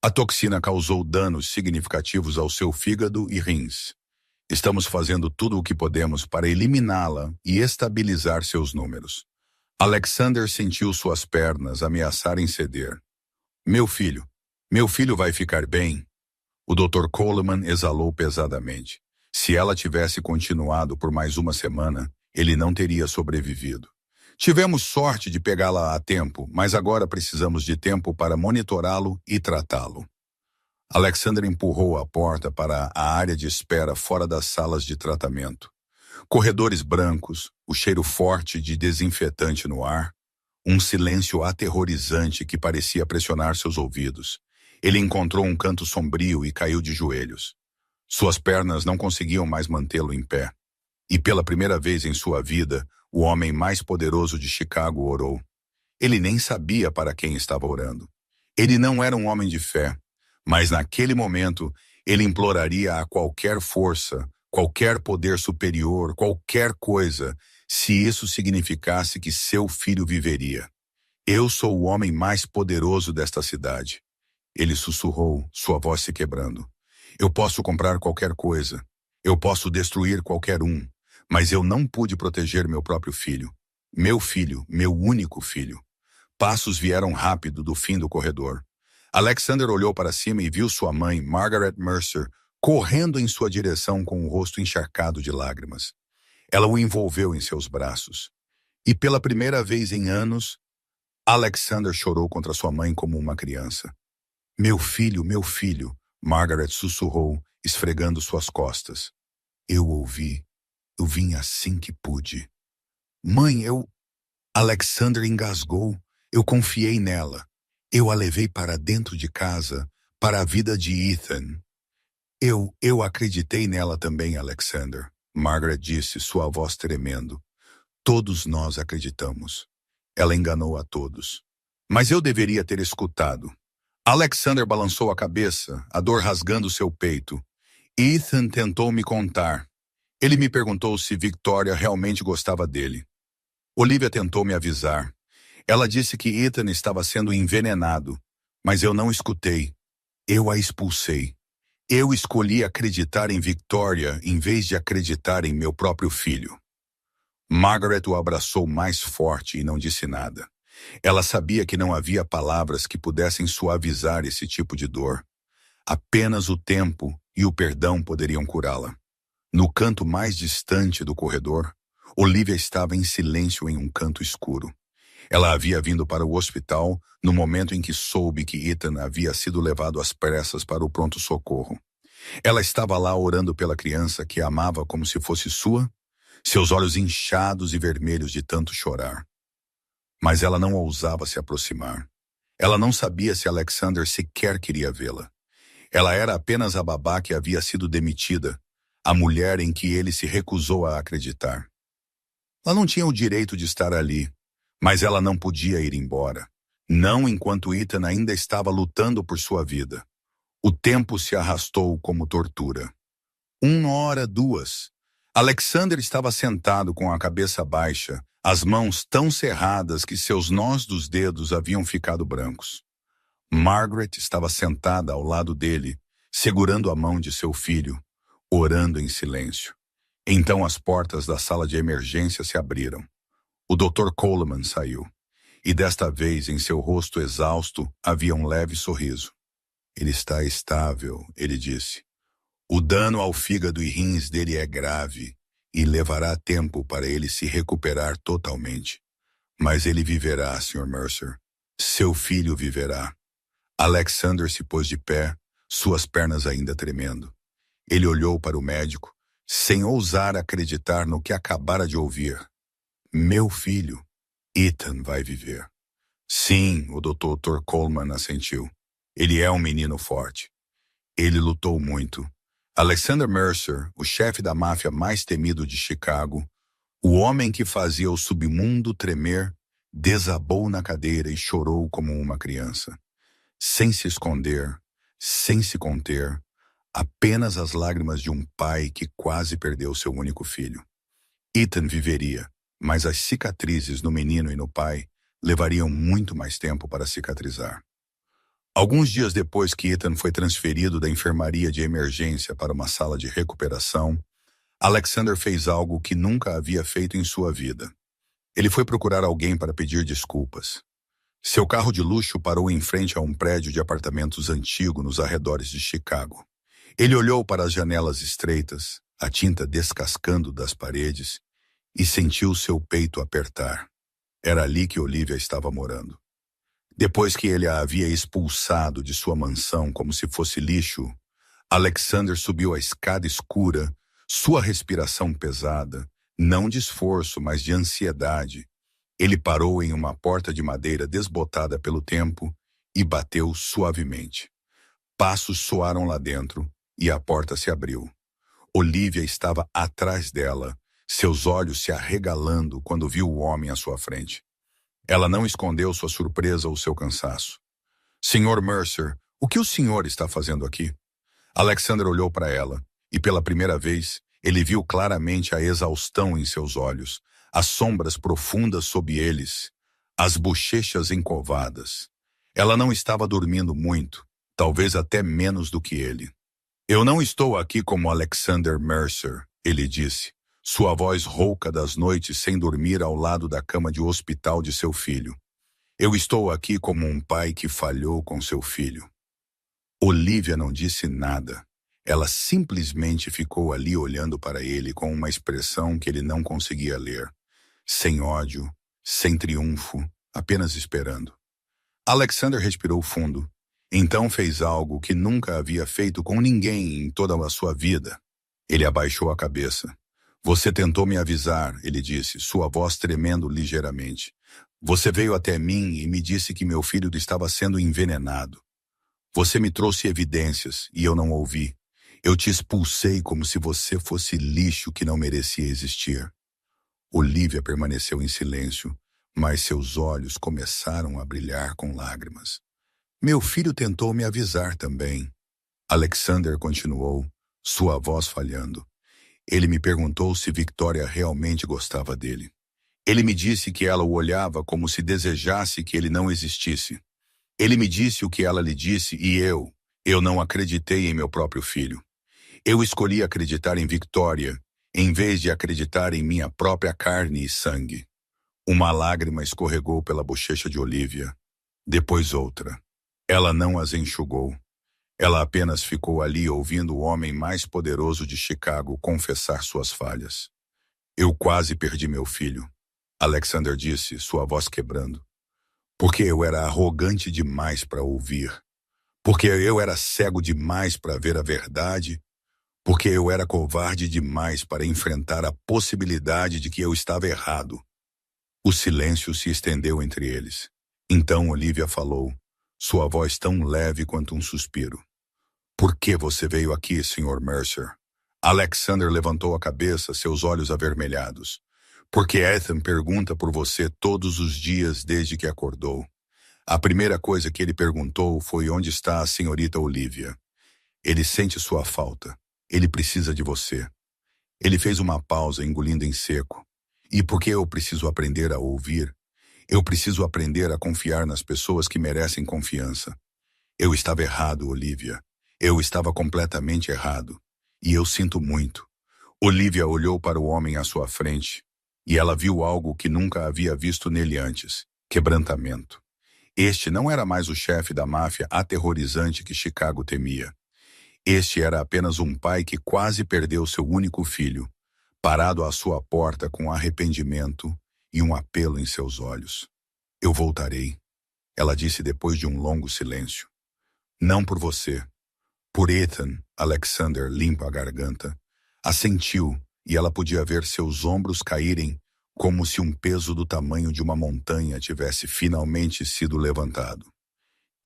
A: A toxina causou danos significativos ao seu fígado e rins. Estamos fazendo tudo o que podemos para eliminá-la e estabilizar seus números. Alexander sentiu suas pernas ameaçarem ceder. Meu filho, Meu filho vai ficar bem? O Dr. Coleman exalou pesadamente. Se ela tivesse continuado por mais uma semana, ele não teria sobrevivido. Tivemos sorte de pegá-la a tempo, mas agora precisamos de tempo para monitorá-lo e tratá-lo. Alexander empurrou a porta para a área de espera fora das salas de tratamento. Corredores brancos, o cheiro forte de desinfetante no ar, um silêncio aterrorizante que parecia pressionar seus ouvidos. Ele encontrou um canto sombrio e caiu de joelhos. Suas pernas não conseguiam mais mantê-lo em pé. E pela primeira vez em sua vida, o homem mais poderoso de Chicago orou. Ele nem sabia para quem estava orando. Ele não era um homem de fé, mas naquele momento ele imploraria a qualquer força, qualquer poder superior, qualquer coisa, se isso significasse que seu filho viveria. Eu sou o homem mais poderoso desta cidade. Ele sussurrou, sua voz se quebrando. Eu posso comprar qualquer coisa. Eu posso destruir qualquer um. Mas eu não pude proteger meu próprio filho. Meu único filho. Passos vieram rápido do fim do corredor. Alexander olhou para cima e viu sua mãe, Margaret Mercer, correndo em sua direção com o rosto encharcado de lágrimas. Ela o envolveu em seus braços. E pela primeira vez em anos, Alexander chorou contra sua mãe como uma criança. Meu filho, Margaret sussurrou, esfregando suas costas. Eu ouvi. Eu vim assim que pude. Mãe, Alexander engasgou. Eu confiei nela. Eu a levei para dentro de casa, para a vida de Ethan. Eu acreditei nela também, Alexander. Margaret disse, sua voz tremendo. Todos nós acreditamos. Ela enganou a todos. Mas eu deveria ter escutado. Alexander balançou a cabeça, a dor rasgando seu peito. Ethan tentou me contar. Ele me perguntou se Victoria realmente gostava dele. Olivia tentou me avisar. Ela disse que Ethan estava sendo envenenado, mas eu não escutei. Eu a expulsei. Eu escolhi acreditar em Victoria em vez de acreditar em meu próprio filho. Margaret o abraçou mais forte e não disse nada. Ela sabia que não havia palavras que pudessem suavizar esse tipo de dor. Apenas o tempo e o perdão poderiam curá-la. No canto mais distante do corredor, Olivia estava em silêncio em um canto escuro. Ela havia vindo para o hospital no momento em que soube que Ethan havia sido levado às pressas para o pronto-socorro. Ela estava lá orando pela criança que amava como se fosse sua, seus olhos inchados e vermelhos de tanto chorar. Mas ela não ousava se aproximar. Ela não sabia se Alexander sequer queria vê-la. Ela era apenas a babá que havia sido demitida, a mulher em que ele se recusou a acreditar. Ela não tinha o direito de estar ali, mas ela não podia ir embora. Não enquanto Ethan ainda estava lutando por sua vida. O tempo se arrastou como tortura. 1 hora, 2. Alexander estava sentado com a cabeça baixa, as mãos tão cerradas que seus nós dos dedos haviam ficado brancos. Margaret estava sentada ao lado dele, segurando a mão de seu filho, orando em silêncio. Então as portas da sala de emergência se abriram. O Dr. Coleman saiu, e desta vez em seu rosto exausto havia um leve sorriso. Ele está estável, ele disse. O dano ao fígado e rins dele é grave e levará tempo para ele se recuperar totalmente. Mas ele viverá, Sr. Mercer. Seu filho viverá. Alexander se pôs de pé, suas pernas ainda tremendo. Ele olhou para o médico, sem ousar acreditar no que acabara de ouvir. Meu filho, Ethan vai viver. Sim, o Dr. Coleman assentiu. Ele é um menino forte. Ele lutou muito. Alexander Mercer, o chefe da máfia mais temido de Chicago, o homem que fazia o submundo tremer, desabou na cadeira e chorou como uma criança. Sem se esconder, sem se conter, apenas as lágrimas de um pai que quase perdeu seu único filho. Ethan viveria, mas as cicatrizes no menino e no pai levariam muito mais tempo para cicatrizar. Alguns dias depois que Ethan foi transferido da enfermaria de emergência para uma sala de recuperação, Alexander fez algo que nunca havia feito em sua vida. Ele foi procurar alguém para pedir desculpas. Seu carro de luxo parou em frente a um prédio de apartamentos antigo nos arredores de Chicago. Ele olhou para as janelas estreitas, a tinta descascando das paredes, e sentiu seu peito apertar. Era ali que Olivia estava morando. Depois que ele a havia expulsado de sua mansão como se fosse lixo, Alexander subiu a escada escura, sua respiração pesada, não de esforço, mas de ansiedade. Ele parou em uma porta de madeira desbotada pelo tempo e bateu suavemente. Passos soaram lá dentro e a porta se abriu. Olivia estava atrás dela, seus olhos se arregalando quando viu o homem à sua frente. Ela não escondeu sua surpresa ou seu cansaço. Sr. Mercer, o que o senhor está fazendo aqui? Alexander olhou para ela, e pela primeira vez, ele viu claramente a exaustão em seus olhos, as sombras profundas sob eles, as bochechas encovadas. Ela não estava dormindo muito, talvez até menos do que ele. Eu não estou aqui como Alexander Mercer, ele disse, sua voz rouca das noites sem dormir ao lado da cama de hospital de seu filho. Eu estou aqui como um pai que falhou com seu filho. Olivia não disse nada. Ela simplesmente ficou ali olhando para ele com uma expressão que ele não conseguia ler. Sem ódio, sem triunfo, apenas esperando. Alexander respirou fundo. Então fez algo que nunca havia feito com ninguém em toda a sua vida. Ele abaixou a cabeça. Você tentou me avisar, ele disse, sua voz tremendo ligeiramente. Você veio até mim e me disse que meu filho estava sendo envenenado. Você me trouxe evidências e eu não ouvi. Eu te expulsei como se você fosse lixo que não merecia existir. Olivia permaneceu em silêncio, mas seus olhos começaram a brilhar com lágrimas. Meu filho tentou me avisar também. Alexander continuou, sua voz falhando. Ele me perguntou se Victoria realmente gostava dele. Ele me disse que ela o olhava como se desejasse que ele não existisse. Ele me disse o que ela lhe disse e eu não acreditei em meu próprio filho. Eu escolhi acreditar em Victoria, em vez de acreditar em minha própria carne e sangue. Uma lágrima escorregou pela bochecha de Olivia, depois outra. Ela não as enxugou. Ela apenas ficou ali ouvindo o homem mais poderoso de Chicago confessar suas falhas. Eu quase perdi meu filho, Alexander disse, sua voz quebrando. Porque eu era arrogante demais para ouvir. Porque eu era cego demais para ver a verdade. Porque eu era covarde demais para enfrentar a possibilidade de que eu estava errado. O silêncio se estendeu entre eles. Então Olivia falou, sua voz tão leve quanto um suspiro. Por que você veio aqui, Sr. Mercer? Alexander levantou a cabeça, seus olhos avermelhados. Porque Ethan pergunta por você todos os dias desde que acordou. A primeira coisa que ele perguntou foi onde está a senhorita Olivia. Ele sente sua falta. Ele precisa de você. Ele fez uma pausa, engolindo em seco. E porque eu preciso aprender a ouvir, eu preciso aprender a confiar nas pessoas que merecem confiança. Eu estava errado, Olivia. Eu estava completamente errado. E eu sinto muito. Olivia olhou para o homem à sua frente, e ela viu algo que nunca havia visto nele antes: quebrantamento. Este não era mais o chefe da máfia aterrorizante que Chicago temia. Este era apenas um pai que quase perdeu seu único filho, parado à sua porta com arrependimento e um apelo em seus olhos. Eu voltarei, ela disse depois de um longo silêncio. Não por você. Por Ethan, Alexander limpa a garganta. Assentiu, e ela podia ver seus ombros caírem como se um peso do tamanho de uma montanha tivesse finalmente sido levantado.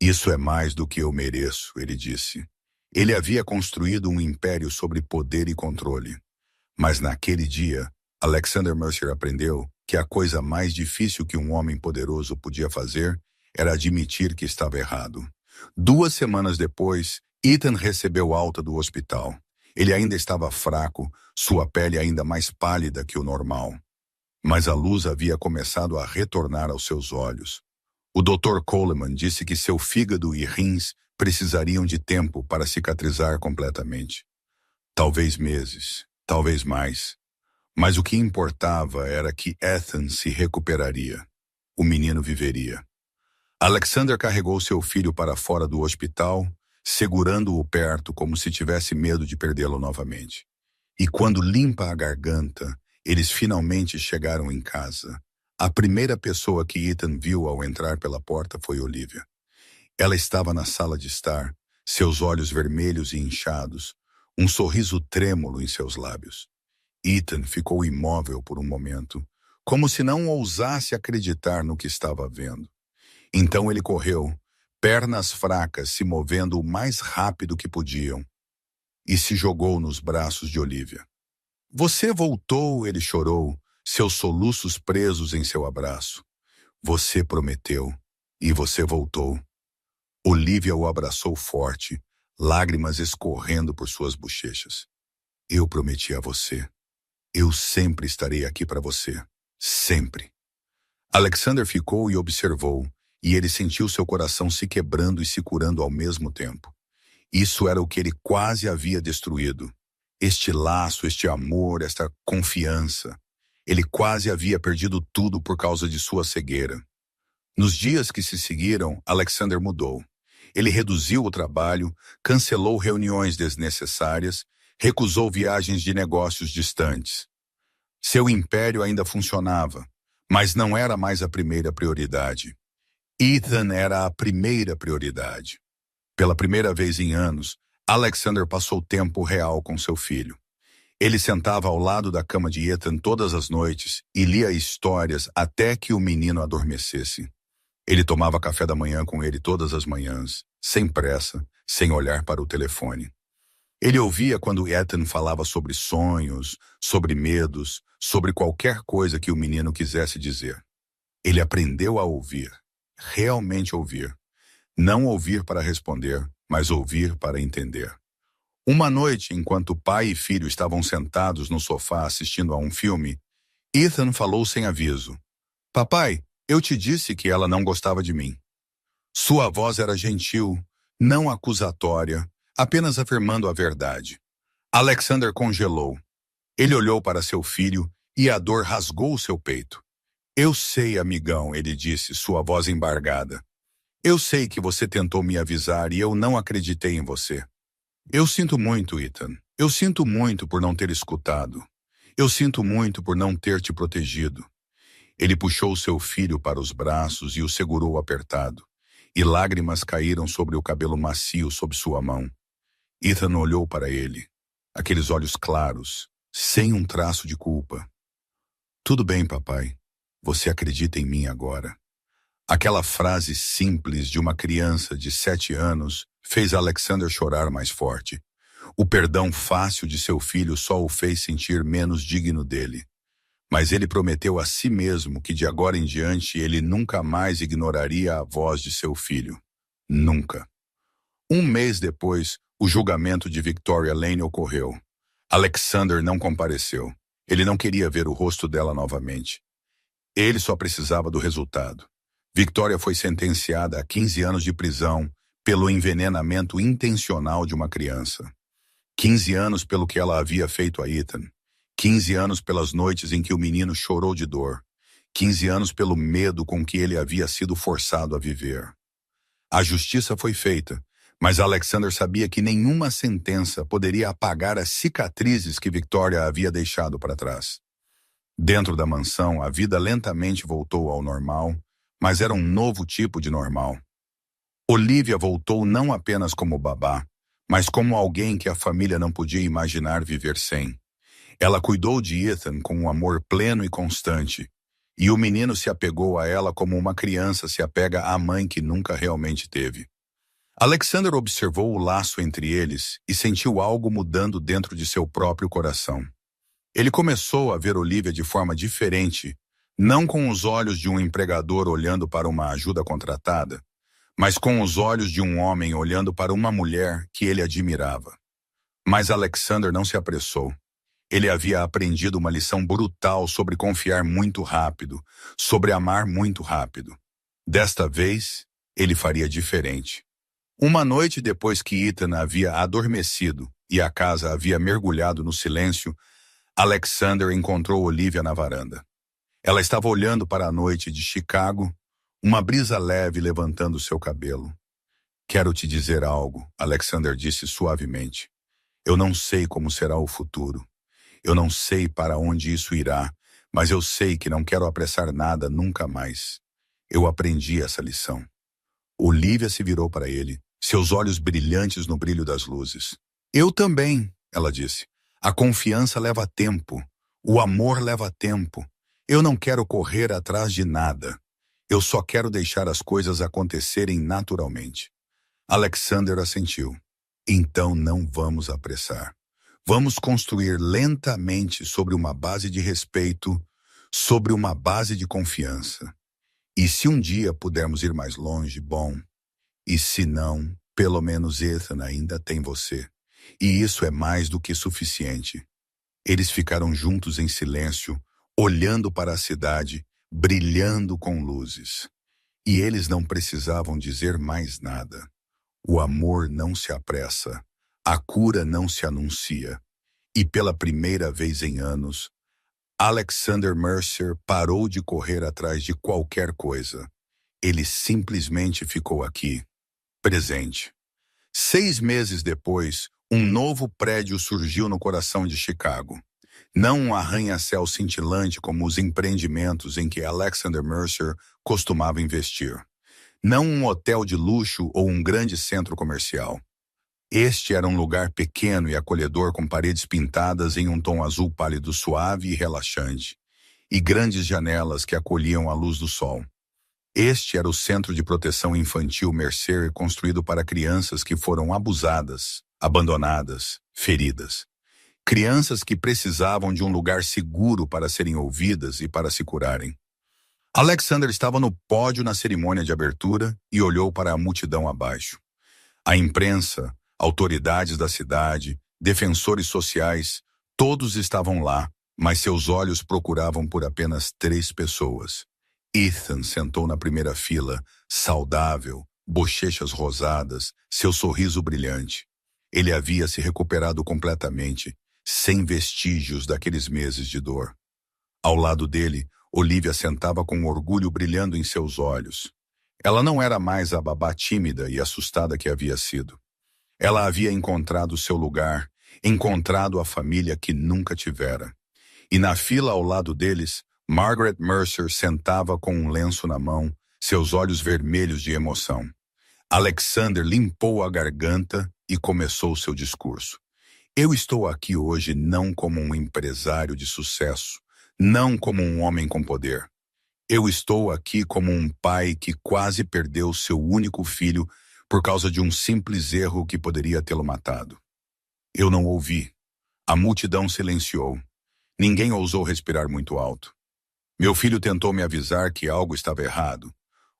A: Isso é mais do que eu mereço, ele disse. Ele havia construído um império sobre poder e controle. Mas naquele dia, Alexander Mercer aprendeu que a coisa mais difícil que um homem poderoso podia fazer era admitir que estava errado. 2 semanas depois, Ethan recebeu alta do hospital. Ele ainda estava fraco, sua pele ainda mais pálida que o normal. Mas a luz havia começado a retornar aos seus olhos. O Dr. Coleman disse que seu fígado e rins precisariam de tempo para cicatrizar completamente. Talvez meses, talvez mais. Mas o que importava era que Ethan se recuperaria. O menino viveria. Alexander carregou seu filho para fora do hospital, segurando-o perto como se tivesse medo de perdê-lo novamente. E quando limpa a garganta, eles finalmente chegaram em casa. A primeira pessoa que Ethan viu ao entrar pela porta foi Olivia. Ela estava na sala de estar, seus olhos vermelhos e inchados, um sorriso trêmulo em seus lábios. Ethan ficou imóvel por um momento, como se não ousasse acreditar no que estava vendo. Então ele correu, pernas fracas se movendo o mais rápido que podiam, e se jogou nos braços de Olivia. Você voltou, ele chorou, seus soluços presos em seu abraço. Você prometeu, e você voltou. Olivia o abraçou forte, lágrimas escorrendo por suas bochechas. Eu prometi a você. Eu sempre estarei aqui para você. Sempre. Alexander ficou e observou, e ele sentiu seu coração se quebrando e se curando ao mesmo tempo. Isso era o que ele quase havia destruído. Este laço, este amor, esta confiança. Ele quase havia perdido tudo por causa de sua cegueira. Nos dias que se seguiram, Alexander mudou. Ele reduziu o trabalho, cancelou reuniões desnecessárias, recusou viagens de negócios distantes. Seu império ainda funcionava, mas não era mais a primeira prioridade. Ethan era a primeira prioridade. Pela primeira vez em anos, Alexander passou tempo real com seu filho. Ele sentava ao lado da cama de Ethan todas as noites e lia histórias até que o menino adormecesse. Ele tomava café da manhã com ele todas as manhãs, sem pressa, sem olhar para o telefone. Ele ouvia quando Ethan falava sobre sonhos, sobre medos, sobre qualquer coisa que o menino quisesse dizer. Ele aprendeu a ouvir, realmente ouvir. Não ouvir para responder, mas ouvir para entender. Uma noite, enquanto pai e filho estavam sentados no sofá assistindo a um filme, Ethan falou sem aviso. Papai, eu te disse que ela não gostava de mim. Sua voz era gentil, não acusatória, apenas afirmando a verdade. Alexander congelou. Ele olhou para seu filho e a dor rasgou seu peito. Eu sei, amigão, ele disse, sua voz embargada. Eu sei que você tentou me avisar e eu não acreditei em você. Eu sinto muito, Ethan. Eu sinto muito por não ter escutado. Eu sinto muito por não ter te protegido. Ele puxou seu filho para os braços e o segurou apertado, e lágrimas caíram sobre o cabelo macio sob sua mão. Ethan olhou para ele, aqueles olhos claros, sem um traço de culpa. Tudo bem, papai. Você acredita em mim agora. Aquela frase simples de uma criança de 7 anos fez Alexander chorar mais forte. O perdão fácil de seu filho só o fez sentir menos digno dele. Mas ele prometeu a si mesmo que de agora em diante ele nunca mais ignoraria a voz de seu filho. Nunca. Um mês depois, o julgamento de Victoria Lane ocorreu. Alexander não compareceu. Ele não queria ver o rosto dela novamente. Ele só precisava do resultado. Victoria foi sentenciada a 15 anos de prisão pelo envenenamento intencional de uma criança. 15 anos pelo que ela havia feito a Ethan. 15 anos pelas noites em que o menino chorou de dor. 15 anos pelo medo com que ele havia sido forçado a viver. A justiça foi feita, mas Alexander sabia que nenhuma sentença poderia apagar as cicatrizes que Victoria havia deixado para trás. Dentro da mansão, a vida lentamente voltou ao normal, mas era um novo tipo de normal. Olivia voltou não apenas como babá, mas como alguém que a família não podia imaginar viver sem. Ela cuidou de Ethan com um amor pleno e constante, e o menino se apegou a ela como uma criança se apega à mãe que nunca realmente teve. Alexander observou o laço entre eles e sentiu algo mudando dentro de seu próprio coração. Ele começou a ver Olivia de forma diferente, não com os olhos de um empregador olhando para uma ajuda contratada, mas com os olhos de um homem olhando para uma mulher que ele admirava. Mas Alexander não se apressou. Ele havia aprendido uma lição brutal sobre confiar muito rápido, sobre amar muito rápido. Desta vez, ele faria diferente. Uma noite depois que Ethan havia adormecido e a casa havia mergulhado no silêncio, Alexander encontrou Olivia na varanda. Ela estava olhando para a noite de Chicago, uma brisa leve levantando seu cabelo. Quero te dizer algo, Alexander disse suavemente. Eu não sei como será o futuro. Eu não sei para onde isso irá, mas eu sei que não quero apressar nada nunca mais. Eu aprendi essa lição. Olivia se virou para ele, seus olhos brilhantes no brilho das luzes. Eu também, ela disse. A confiança leva tempo. O amor leva tempo. Eu não quero correr atrás de nada. Eu só quero deixar as coisas acontecerem naturalmente. Alexander assentiu. Então não vamos apressar. Vamos construir lentamente sobre uma base de respeito, sobre uma base de confiança. E se um dia pudermos ir mais longe, bom. E se não, pelo menos Ethan ainda tem você. E isso é mais do que suficiente. Eles ficaram juntos em silêncio, olhando para a cidade, brilhando com luzes. E eles não precisavam dizer mais nada. O amor não se apressa, a cura não se anuncia. E pela primeira vez em anos, Alexander Mercer parou de correr atrás de qualquer coisa. Ele simplesmente ficou aqui, presente. 6 meses depois, um novo prédio surgiu no coração de Chicago. Não um arranha-céu cintilante como os empreendimentos em que Alexander Mercer costumava investir. Não um hotel de luxo ou um grande centro comercial. Este era um lugar pequeno e acolhedor com paredes pintadas em um tom azul pálido suave e relaxante, e grandes janelas que acolhiam a luz do sol. Este era o Centro de Proteção Infantil Mercer, construído para crianças que foram abusadas, abandonadas, feridas. Crianças que precisavam de um lugar seguro para serem ouvidas e para se curarem. Alexander estava no pódio na cerimônia de abertura e olhou para a multidão abaixo. A imprensa, autoridades da cidade, defensores sociais, todos estavam lá, mas seus olhos procuravam por apenas 3 pessoas. Ethan sentou na primeira fila, saudável, bochechas rosadas, seu sorriso brilhante. Ele havia se recuperado completamente, sem vestígios daqueles meses de dor. Ao lado dele, Olivia sentava com orgulho brilhando em seus olhos. Ela não era mais a babá tímida e assustada que havia sido. Ela havia encontrado seu lugar, encontrado a família que nunca tivera. E na fila ao lado deles, Margaret Mercer sentava com um lenço na mão, seus olhos vermelhos de emoção. Alexander limpou a garganta e começou seu discurso. Eu estou aqui hoje não como um empresário de sucesso, não como um homem com poder. Eu estou aqui como um pai que quase perdeu seu único filho por causa de um simples erro que poderia tê-lo matado. Eu não ouvi. A multidão silenciou. Ninguém ousou respirar muito alto. Meu filho tentou me avisar que algo estava errado.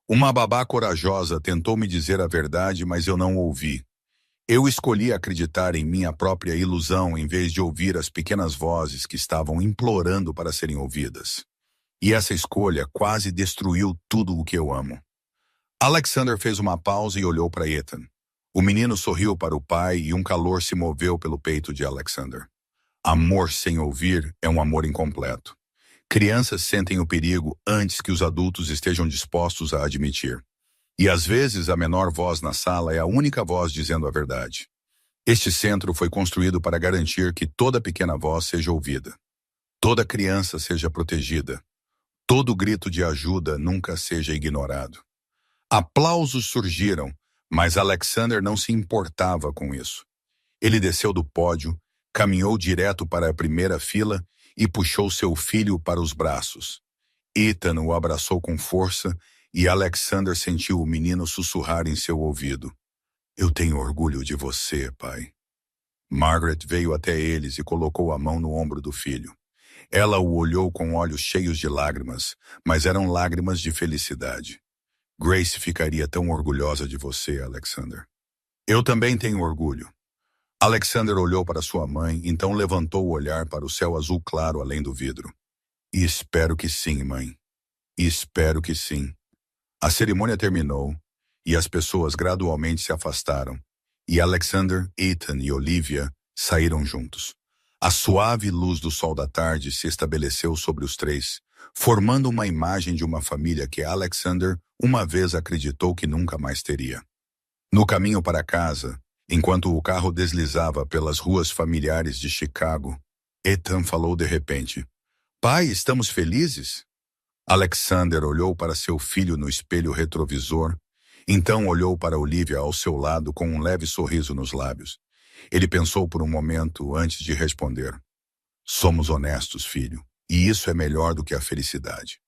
A: Uma babá corajosa tentou me dizer a verdade, mas eu não ouvi. Eu escolhi acreditar em minha própria ilusão em vez de ouvir as pequenas vozes que estavam implorando para serem ouvidas. E essa escolha quase destruiu tudo o que eu amo. Alexander fez uma pausa e olhou para Ethan. O menino sorriu para o pai e um calor se moveu pelo peito de Alexander. Amor sem ouvir é um amor incompleto. Crianças sentem o perigo antes que os adultos estejam dispostos a admitir. E às vezes a menor voz na sala é a única voz dizendo a verdade. Este centro foi construído para garantir que toda pequena voz seja ouvida. Toda criança seja protegida. Todo grito de ajuda nunca seja ignorado. Aplausos surgiram, mas Alexander não se importava com isso. Ele desceu do pódio, caminhou direto para a primeira fila e puxou seu filho para os braços. Ethan o abraçou com força e Alexander sentiu o menino sussurrar em seu ouvido. Eu tenho orgulho de você, pai. Margaret veio até eles e colocou a mão no ombro do filho. Ela o olhou com olhos cheios de lágrimas, mas eram lágrimas de felicidade. Grace ficaria tão orgulhosa de você, Alexander. Eu também tenho orgulho. Alexander olhou para sua mãe, então levantou o olhar para o céu azul claro além do vidro. E espero que sim, mãe. E espero que sim. A cerimônia terminou, e as pessoas gradualmente se afastaram, e Alexander, Ethan e Olivia saíram juntos. A suave luz do sol da tarde se estabeleceu sobre os 3, formando uma imagem de uma família que Alexander uma vez acreditou que nunca mais teria. No caminho para casa, enquanto o carro deslizava pelas ruas familiares de Chicago, Ethan falou de repente: "Pai, estamos felizes?" Alexander olhou para seu filho no espelho retrovisor, então olhou para Olivia ao seu lado com um leve sorriso nos lábios. Ele pensou por um momento antes de responder. "Somos honestos, filho, e isso é melhor do que a felicidade."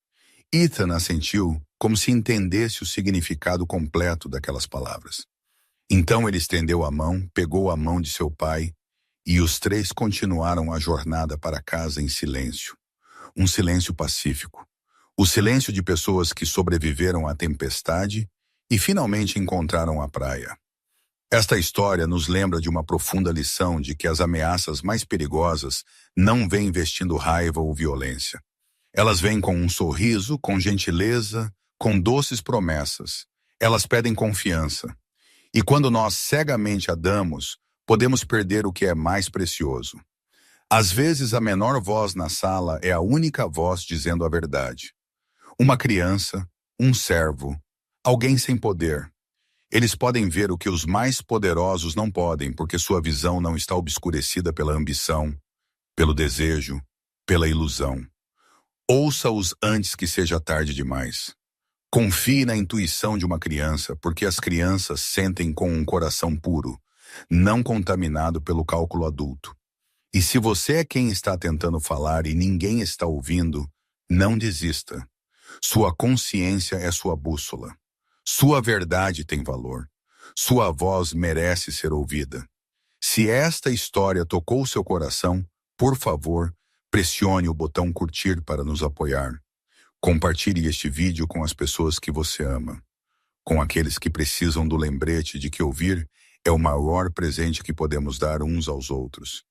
A: Ethan assentiu, como se entendesse o significado completo daquelas palavras. Então ele estendeu a mão, pegou a mão de seu pai, e os três continuaram a jornada para casa em silêncio. Um silêncio pacífico. O silêncio de pessoas que sobreviveram à tempestade e finalmente encontraram a praia. Esta história nos lembra de uma profunda lição de que as ameaças mais perigosas não vêm vestindo raiva ou violência. Elas vêm com um sorriso, com gentileza, com doces promessas. Elas pedem confiança. E quando nós cegamente a damos, podemos perder o que é mais precioso. Às vezes, a menor voz na sala é a única voz dizendo a verdade. Uma criança, um servo, alguém sem poder. Eles podem ver o que os mais poderosos não podem, porque sua visão não está obscurecida pela ambição, pelo desejo, pela ilusão. Ouça-os antes que seja tarde demais. Confie na intuição de uma criança, porque as crianças sentem com um coração puro, não contaminado pelo cálculo adulto. E se você é quem está tentando falar e ninguém está ouvindo, não desista. Sua consciência é sua bússola. Sua verdade tem valor. Sua voz merece ser ouvida. Se esta história tocou seu coração, por favor, pressione o botão curtir para nos apoiar. Compartilhe este vídeo com as pessoas que você ama, com aqueles que precisam do lembrete de que ouvir é o maior presente que podemos dar uns aos outros.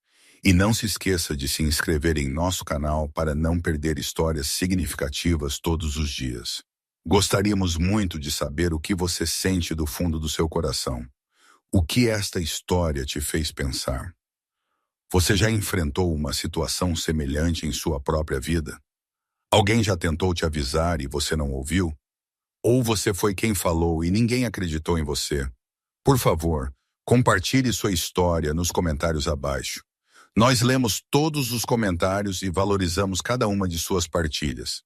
A: E não se esqueça de se inscrever em nosso canal para não perder histórias significativas todos os dias. Gostaríamos muito de saber o que você sente do fundo do seu coração. O que esta história te fez pensar? Você já enfrentou uma situação semelhante em sua própria vida? Alguém já tentou te avisar e você não ouviu? Ou você foi quem falou e ninguém acreditou em você? Por favor, compartilhe sua história nos comentários abaixo. Nós lemos todos os comentários e valorizamos cada uma de suas partilhas.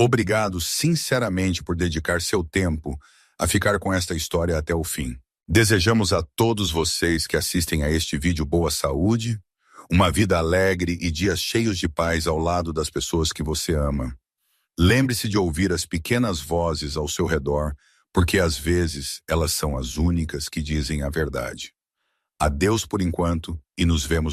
A: Obrigado sinceramente por dedicar seu tempo a ficar com esta história até o fim. Desejamos a todos vocês que assistem a este vídeo boa saúde, uma vida alegre e dias cheios de paz ao lado das pessoas que você ama. Lembre-se de ouvir as pequenas vozes ao seu redor, porque às vezes elas são as únicas que dizem a verdade. Adeus por enquanto e nos vemos